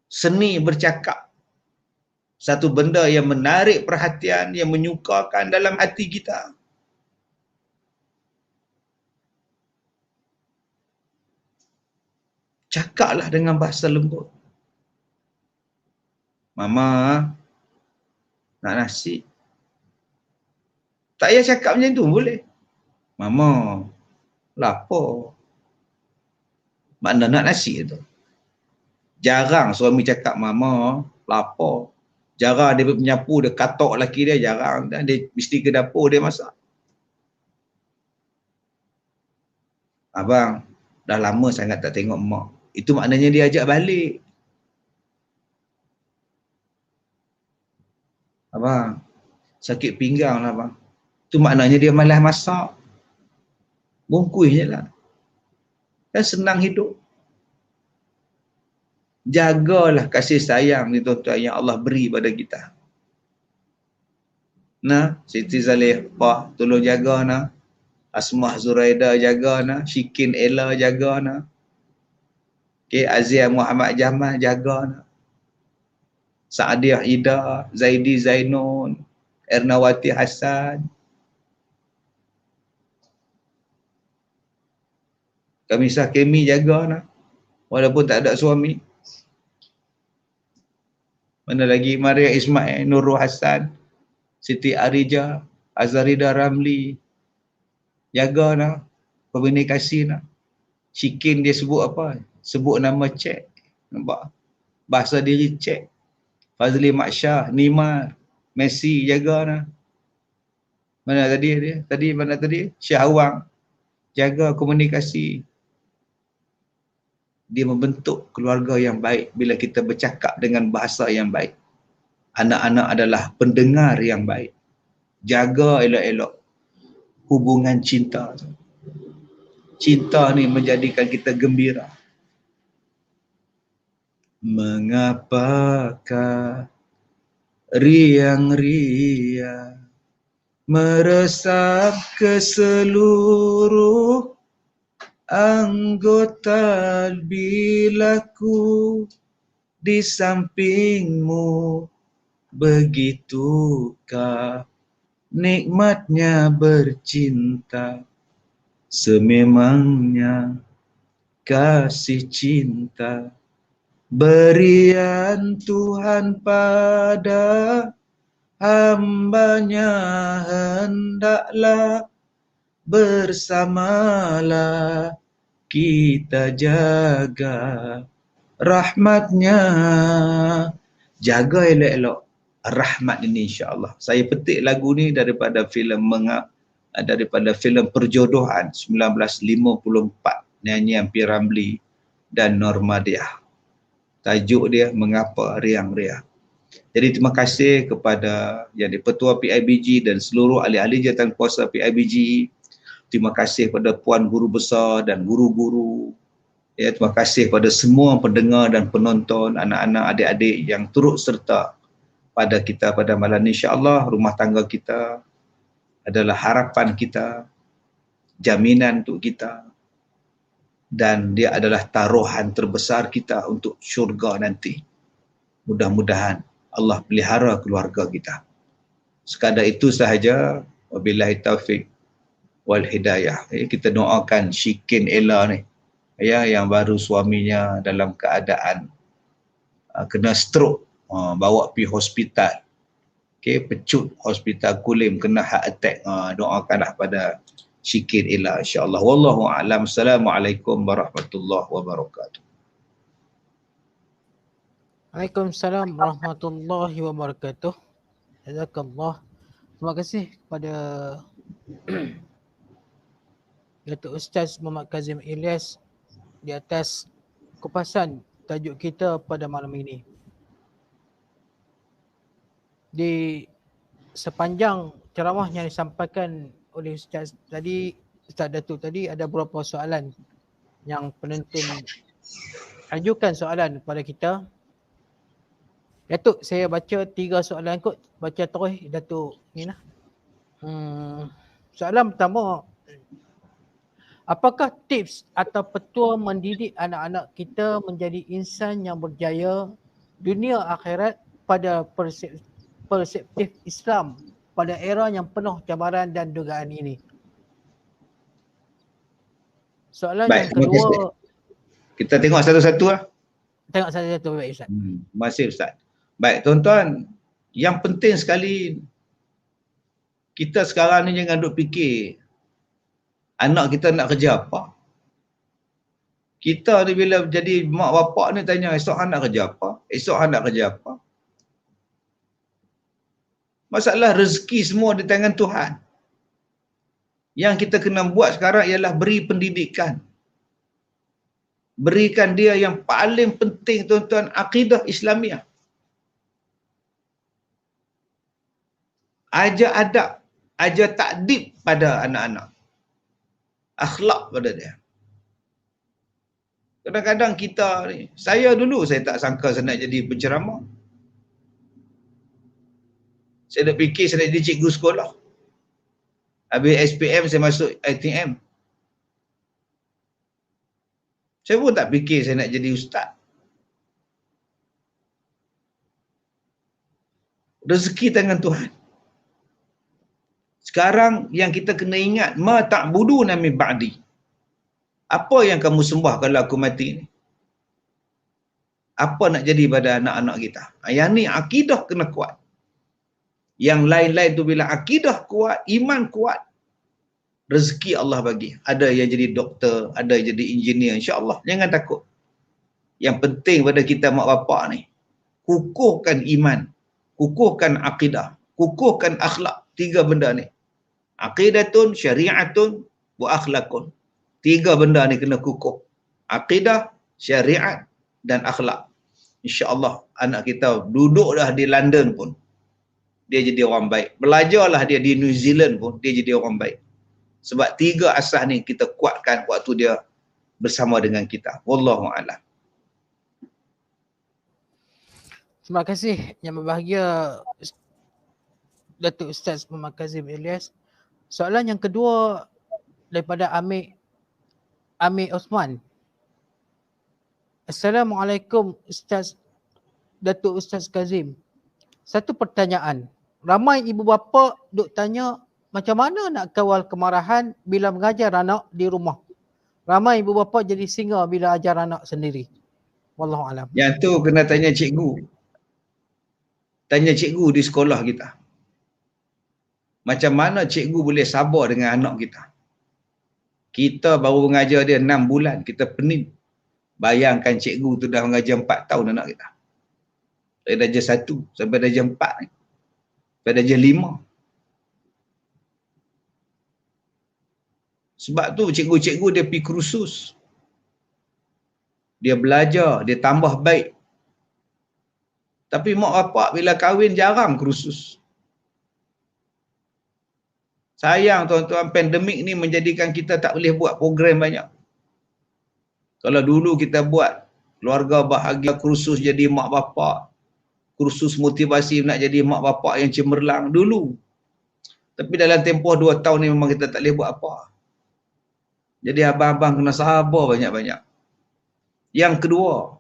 seni bercakap, satu benda yang menarik perhatian, yang menyukakan dalam hati kita? Cakaplah dengan bahasa lembut. Mama, nak nasi. Tak payah cakap macam tu, boleh. Mama, lapar. Mana nak nasi tu? Jarang suami cakap, mama, lapar. Jarang dia menyapu, dia katok laki dia, jarang. Dan dia mesti ke dapur, dia masak. Abang, dah lama sangat tak tengok mak. Itu maknanya dia ajak balik. Abang, sakit pinggang lah bang. Itu maknanya dia malas masak. Bungkus je lah. Kan senang hidup. Jagalah kasih sayang ni tuan-tuan yang Allah beri pada kita. Nah, Siti Zalifah tolong jaga nah. Asmah Zuraida jaga nah. Syikin Ella jaga nah. Okay, Azia Muhammad Jamal jaga nah. Saadiah Ida, Zaidi Zainun, Ernawati Hassan. Kamisah Kemi jaga nak. Walaupun tak ada suami. Mana lagi Maria Ismail, Nurul Hassan, Siti Arija, Azarida Ramli. Jaga nak. Komunikasi nak. Shikin dia sebut apa? Sebut nama cek. Nampak? Bahasa diri cek. Fazli Maksyah, Nima, Messi jaga nak. Mana tadi dia? Mana tadi? Syah Awang. Jaga komunikasi. Dia membentuk keluarga yang baik bila kita bercakap dengan bahasa yang baik. Anak-anak adalah pendengar yang baik. Jaga elok-elok hubungan cinta. Cinta ni menjadikan kita gembira. Mengapakah riang-riang meresap ke seluruh anggota bilaku di sampingmu, begitukah nikmatnya bercinta, sememangnya kasih cinta berian Tuhan pada hambanya, hendaklah bersamalah kita jaga rahmatnya. Jaga elok-elok rahmat ini, insya-Allah. Saya petik lagu ni daripada filem Perjodohan 1954, nyanyian P. Ramlee dan Norma-Diah. Tajuk dia Mengapa Riang-Riang. Jadi terima kasih kepada Yang di-Pertua PIBG dan seluruh ahli-ahli jawatankuasa PIBG. Terima kasih kepada puan guru besar dan guru-guru. Ya, terima kasih kepada semua pendengar dan penonton, anak-anak, adik-adik yang turut serta pada kita pada malam ini. Insya-Allah rumah tangga kita adalah harapan kita, jaminan untuk kita, dan dia adalah taruhan terbesar kita untuk syurga nanti. Mudah-mudahan Allah pelihara keluarga kita. Sekadar itu sahaja. Wabillahi taufik wal hidayah. Kita doakan Shikin Ella ni, ya, yang baru suaminya dalam keadaan kena stroke, bawa pergi hospital. Pecut hospital Kulim, kena heart attack. Doakanlah pada Shikin Ella, insya-Allah. Wallahu a'lam. Assalamualaikum warahmatullahi wabarakatuh. Waalaikumsalam warahmatullahi wabarakatuh. Jazakallah. Terima kasih kepada Datuk Ustaz Muhammad Kazim Ilyas di atas kupasan tajuk kita pada malam ini. Di sepanjang ceramah yang disampaikan oleh Ustaz tadi, Ustaz Datuk tadi, ada beberapa soalan yang penonton ajukan soalan kepada kita. Datuk, saya baca 3 soalan kot. Baca terus Datuk ni lah. Soalan pertama, apakah tips atau petua mendidik anak-anak kita menjadi insan yang berjaya dunia akhirat pada perspektif Islam pada era yang penuh cabaran dan dugaan ini? Soalan Baik, yang kedua, kita tengok satu-satu lah. Tengok satu-satu, baik Ustaz. Terima kasih Ustaz. Baik tuan-tuan, yang penting sekali kita sekarang ni jangan duk fikir anak kita nak kerja apa. Kita ni bila jadi mak bapak ni tanya esok hang nak kerja apa? Esok hang nak kerja apa? Masalah rezeki semua di tangan Tuhan. Yang kita kena buat sekarang ialah beri pendidikan. Berikan dia yang paling penting tuan-tuan, akidah Islamiah. Ajar adab, ajar takdib pada anak-anak. Akhlak pada dia. Kadang-kadang kita ni, saya tak sangka saya nak jadi penceramah. Saya dah fikir saya nak jadi cikgu sekolah. Habis SPM saya masuk ITM. Saya pun tak fikir saya nak jadi ustaz. Rezeki tangan Tuhan. Sekarang yang kita kena ingat, ma ta'buduna min ba'di. Apa yang kamu sembah kalau aku mati ni? Apa nak jadi pada anak-anak kita? Yang ni akidah kena kuat. Yang lain-lain tu bila akidah kuat, iman kuat, rezeki Allah bagi. Ada yang jadi doktor, ada yang jadi engineer, insya-Allah. Jangan takut. Yang penting pada kita mak bapak ni, kukuhkan iman, kukuhkan akidah, kukuhkan akhlak. 3 benda ni. Aqidatun, syariatun, wa akhlakun. 3 benda ni kena kukuh. Akidah, syariat dan akhlak. Insya-Allah anak kita duduk dah di London pun dia jadi orang baik. Belajarlah dia di New Zealand pun dia jadi orang baik. Sebab 3 asas ni kita kuatkan waktu dia bersama dengan kita. Wallahu a'lam. Terima kasih yang berbahagia Datuk Ustaz Muhammad Kazim Ilyas. Soalan yang kedua daripada Amir Osman. Assalamualaikum Ustaz Datuk Ustaz Kazim. Satu pertanyaan. Ramai ibu bapa duk tanya macam mana nak kawal kemarahan bila mengajar anak di rumah. Ramai ibu bapa jadi singa bila ajar anak sendiri. Wallahu alam. Yang tu kena tanya cikgu. Tanya cikgu di sekolah kita. Macam mana cikgu boleh sabar dengan anak kita? Kita baru mengajar dia 6 bulan, kita pening. Bayangkan cikgu tu dah mengajar 4 tahun anak kita. Dari darjah 1 sampai darjah 4 ni. Sampai darjah 5. Sebab tu cikgu-cikgu dia pergi kursus. Dia belajar, dia tambah baik. Tapi mak bapak bila kahwin jarang kursus. Sayang tuan-tuan, pandemik ni menjadikan kita tak boleh buat program banyak. Kalau dulu kita buat keluarga bahagia, kursus jadi mak bapak, kursus motivasi nak jadi mak bapak yang cemerlang dulu. Tapi dalam tempoh 2 tahun ni memang kita tak boleh buat apa. Jadi abang-abang kena sabar banyak-banyak. Yang kedua,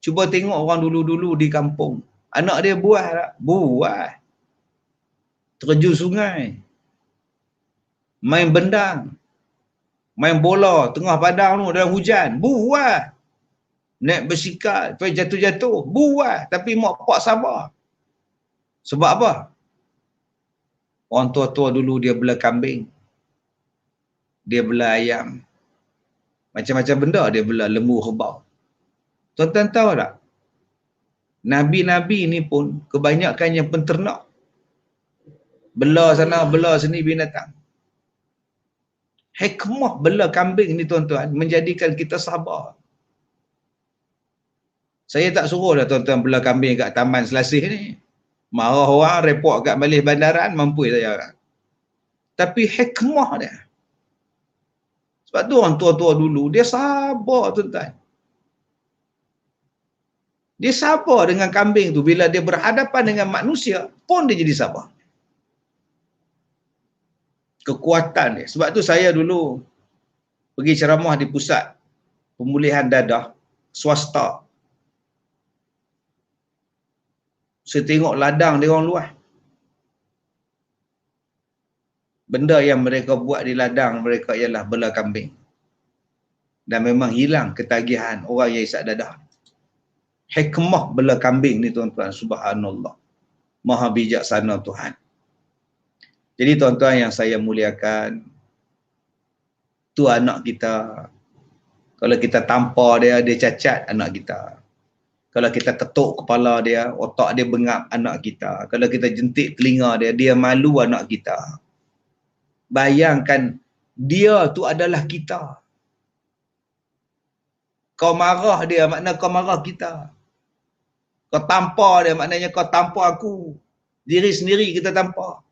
cuba tengok orang dulu-dulu di kampung. Anak dia buah tak? Buah. Terjun sungai. Main bendang. Main bola tengah padang tu dalam hujan. Buah. Naik bersikal. Sampai jatuh-jatuh. Buah. Tapi mak pak sabar. Sebab apa? Orang tua-tua dulu dia bela kambing. Dia bela ayam. Macam-macam benda dia bela, lembu, kerbau. Tuan-tuan tahu tak? Nabi-nabi ni pun kebanyakan yang penternak. Bela sana, bela sini binatang. Hikmah bela kambing ni tuan-tuan menjadikan kita sabar. Saya tak suruh dah tuan-tuan bela kambing kat Taman Selasih ni. Marah orang, report kat Balai Bandaran, mampu saya. Tapi hikmah dia. Sebab tu orang tua-tua dulu, dia sabar tuan-tuan. Dia sabar dengan kambing tu. Bila dia berhadapan dengan manusia, pun dia jadi sabar. Kekuatan dia. Sebab tu saya dulu pergi ceramah di pusat pemulihan dadah swasta. Saya tengok ladang dia orang luas. Benda yang mereka buat di ladang mereka ialah bela kambing. Dan memang hilang ketagihan orang yang isap dadah. Hikmah bela kambing ni tuan-tuan, subhanallah. Maha bijaksana Tuhan. Jadi tuan-tuan yang saya muliakan, tu anak kita. Kalau kita tampar dia, dia cacat anak kita. Kalau kita ketuk kepala dia, otak dia bengap anak kita. Kalau kita jentik telinga dia, dia malu anak kita. Bayangkan dia tu adalah kita. Kau marah dia, makna kau marah kita. Kau tampar dia, maknanya kau tampar aku. Diri sendiri kita tampar.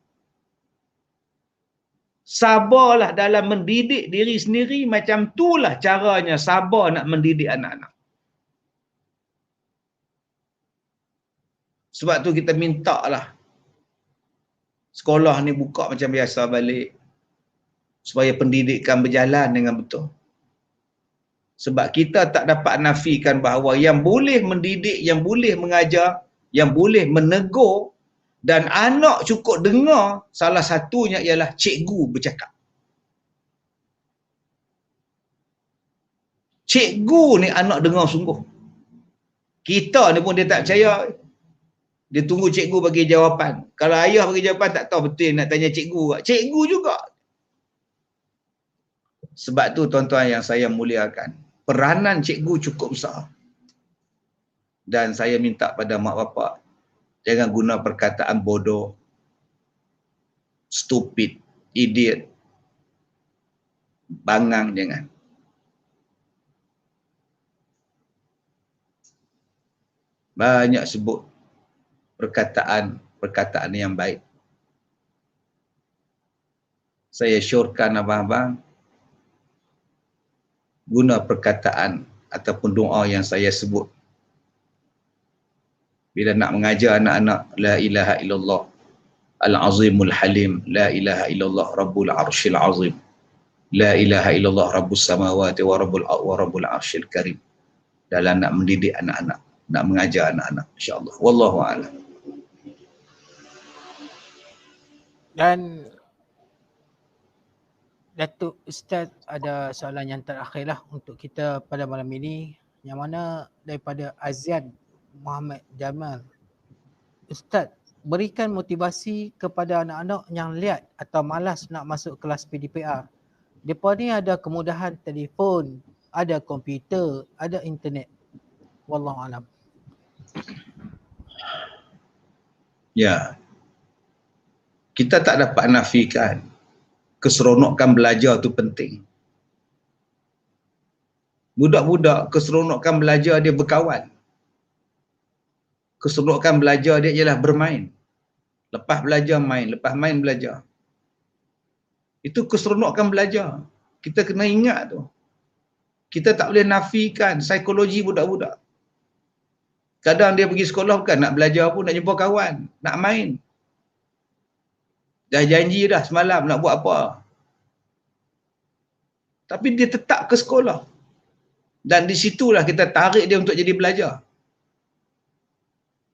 Sabarlah dalam mendidik diri sendiri, macam itulah caranya sabar nak mendidik anak-anak. Sebab tu kita minta lah sekolah ni buka macam biasa balik. Supaya pendidikan berjalan dengan betul. Sebab kita tak dapat nafikan bahawa yang boleh mendidik, yang boleh mengajar, yang boleh menegur dan anak cukup dengar, salah satunya ialah cikgu bercakap. Cikgu ni anak dengar sungguh. Kita ni pun dia tak percaya. Dia tunggu cikgu bagi jawapan. Kalau ayah bagi jawapan tak tahu betul nak tanya cikgu. Cikgu juga. Sebab tu tuan-tuan yang saya muliakan, peranan cikgu cukup besar. Dan saya minta pada mak bapak, jangan guna perkataan bodoh, stupid, idiot, bangang, jangan. Banyak sebut perkataan yang baik. Saya syorkan abang-abang, guna perkataan ataupun doa yang saya sebut. Bila nak mengajar anak-anak, la ilaha illallah al-azimul halim, la ilaha illallah rabbul arshil azim, la ilaha illallah rabbus samawati wa rabbul arshil karim. Dalam nak mendidik anak-anak, nak mengajar anak-anak, insya-Allah. Wallahu a'lam. Dan Datuk Ustaz, ada soalan yang terakhir lah untuk kita pada malam ini, yang mana daripada Azian Muhammad Jamal. Ustaz, berikan motivasi kepada anak-anak yang liat atau malas nak masuk kelas PDPR. Mereka ni ada kemudahan telefon, ada komputer, ada internet. Wallahualam. Ya. Kita tak dapat nafikan keseronokan belajar tu penting. Budak-budak keseronokan belajar dia berkawan. Keseronokan belajar dia ialah bermain. Lepas belajar main, lepas main belajar. Itu keseronokan belajar. Kita kena ingat tu. Kita tak boleh nafikan psikologi budak-budak. Kadang dia pergi sekolah bukan nak belajar pun, nak jumpa kawan, nak main. Dah janji dah semalam nak buat apa. Tapi dia tetap ke sekolah. Dan di situlah kita tarik dia untuk jadi belajar.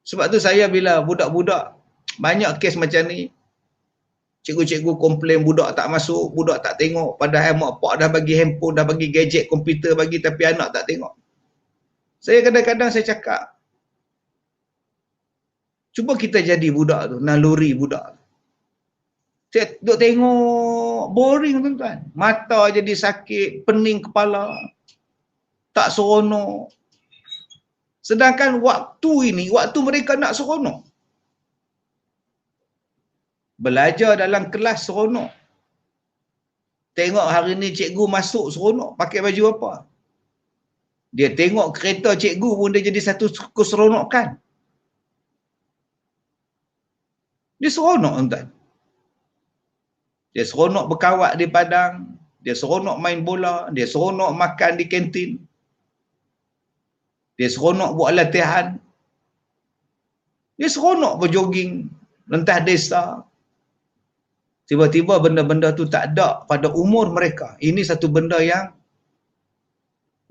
Sebab tu saya bila budak-budak, banyak kes macam ni, cikgu-cikgu komplain budak tak masuk, budak tak tengok, padahal mak pak dah bagi handphone, dah bagi gadget, komputer bagi, tapi anak tak tengok. Saya kadang-kadang saya cakap, cuba kita jadi budak tu, naluri budak tu. Saya duduk tengok, boring tuan-tuan. Mata jadi sakit, pening kepala, tak seronok. Sedangkan waktu ini, waktu mereka nak seronok. Belajar dalam kelas seronok. Tengok hari ni cikgu masuk seronok, pakai baju apa. Dia tengok kereta cikgu pun dia jadi satu keseronokan. Dia seronok tuan-tuan. Dia seronok berkawat di padang, dia seronok main bola, dia seronok makan di kantin. Dia seronok buat latihan. Dia seronok berjoging, lentas desa. Tiba-tiba benda-benda tu tak ada pada umur mereka. Ini satu benda yang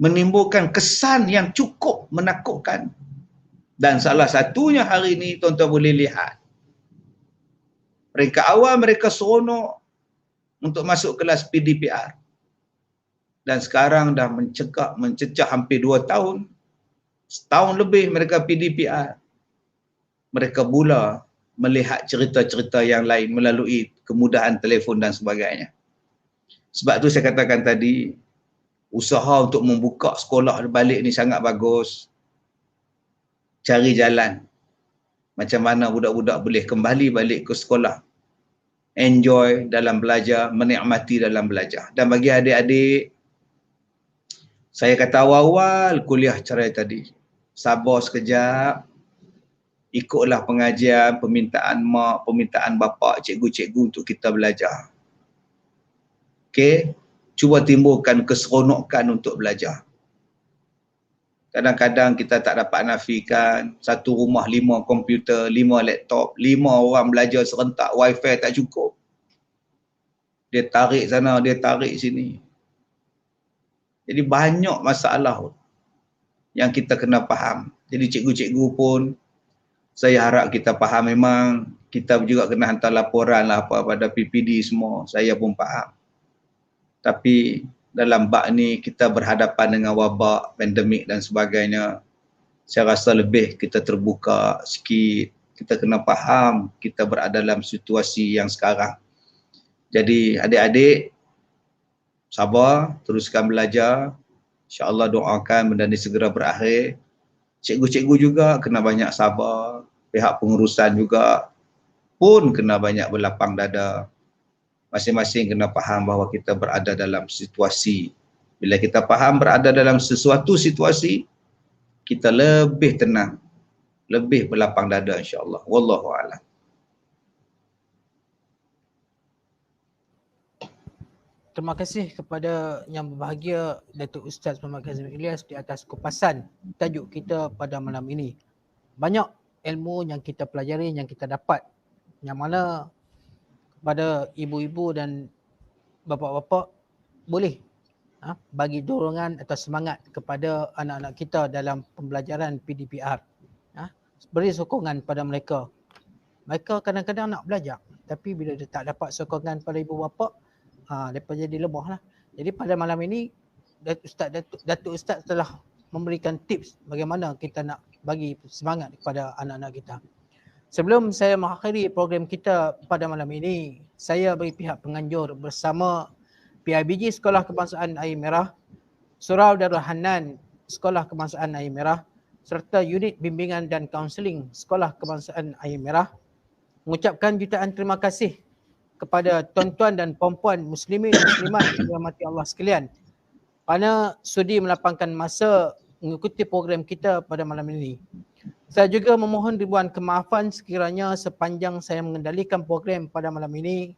menimbulkan kesan yang cukup menakutkan. Dan salah satunya hari ini tuan-tuan boleh lihat. Mereka awal mereka seronok untuk masuk kelas PDPR. Dan sekarang dah mencecah hampir 2 tahun. Setahun lebih mereka PDPR. Mereka mula melihat cerita-cerita yang lain melalui kemudahan telefon dan sebagainya. Sebab tu saya katakan tadi, usaha untuk membuka sekolah balik ni sangat bagus. Cari jalan. Macam mana budak-budak boleh kembali balik ke sekolah. Enjoy dalam belajar, menikmati dalam belajar. Dan bagi adik-adik, saya kata awal-awal kuliah cerai tadi, sabar sekejap, ikutlah pengajian, permintaan mak, permintaan bapa, cikgu-cikgu untuk kita belajar. Okey, cuba timbulkan keseronokan untuk belajar. Kadang-kadang kita tak dapat nafikan, satu rumah 5 komputer, 5 laptop, 5 orang belajar serentak, wifi tak cukup. Dia tarik sana, dia tarik sini. Jadi banyak masalah yang kita kena faham. Jadi cikgu-cikgu pun, saya harap kita faham, memang kita juga kena hantar laporan lah apa pada PPD semua. Saya pun faham. Tapi dalam bab ni kita berhadapan dengan wabak, pandemik dan sebagainya, saya rasa lebih kita terbuka sikit, kita kena faham kita berada dalam situasi yang sekarang. Jadi adik-adik sabar, teruskan belajar, insya-Allah doakan benda ni segera berakhir. Cikgu-cikgu juga kena banyak sabar, pihak pengurusan juga pun kena banyak berlapang dada. Masing-masing kena faham bahawa kita berada dalam situasi. Bila kita faham berada dalam sesuatu situasi, kita lebih tenang, lebih berlapang dada insya-Allah. Wallahu a'lam. Terima kasih kepada yang berbahagia Datuk Ustaz Muhammad Kazim Ilyas di atas kupasan tajuk kita pada malam ini. Banyak ilmu yang kita pelajari, yang kita dapat, yang mana pada ibu-ibu dan bapa-bapa boleh bagi dorongan atau semangat kepada anak-anak kita dalam pembelajaran PDPR. Beri sokongan pada mereka. Mereka kadang-kadang nak belajar, tapi bila dia tak dapat sokongan pada ibu bapa, mereka jadi lemah lah. Jadi pada malam ini Datuk Ustaz telah memberikan tips bagaimana kita nak bagi semangat kepada anak-anak kita. Sebelum saya mengakhiri program kita pada malam ini, saya bagi pihak penganjur bersama PIBG Sekolah Kebangsaan Air Merah, Surau Darul Hanan Sekolah Kebangsaan Air Merah, serta unit bimbingan dan kaunseling Sekolah Kebangsaan Air Merah mengucapkan jutaan terima kasih kepada tuan-tuan dan puan-puan muslimin muslimat yang dirahmati Allah sekalian kerana sudi melapangkan masa mengikuti program kita pada malam ini. Saya juga memohon ribuan kemaafan sekiranya sepanjang saya mengendalikan program pada malam ini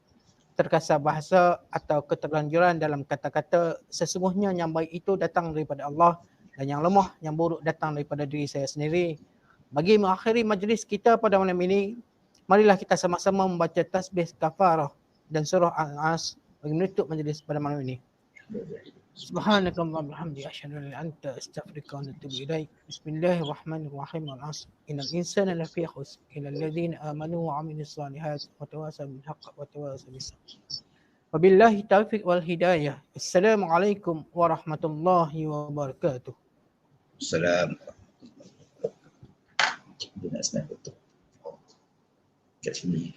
terkasar bahasa atau keterlanjuran dalam kata-kata. Sesungguhnya yang baik itu datang daripada Allah dan yang lemah, yang buruk datang daripada diri saya sendiri. Bagi mengakhiri majlis kita pada malam ini, marilah kita sama-sama membaca tasbih kafarah dan surah Al-As bagi menutup majlis pada malam ini. Subhanakallahumma bihamdika asyhadu an la ilaha illa anta astaghfiruka wa atubu ilaik. Bismillahirrahmanirrahim. Al-'asr. Innal insana lafi khusr illa alladhina amanu wa 'amilus salihati wa tawasaw bil haqqi wa tawasaw bis sabr. Wabillahi taufiq wal hidayah. Assalamualaikum warahmatullahi wabarakatuh. Assalam. Dia nak snap betul. Kat sini.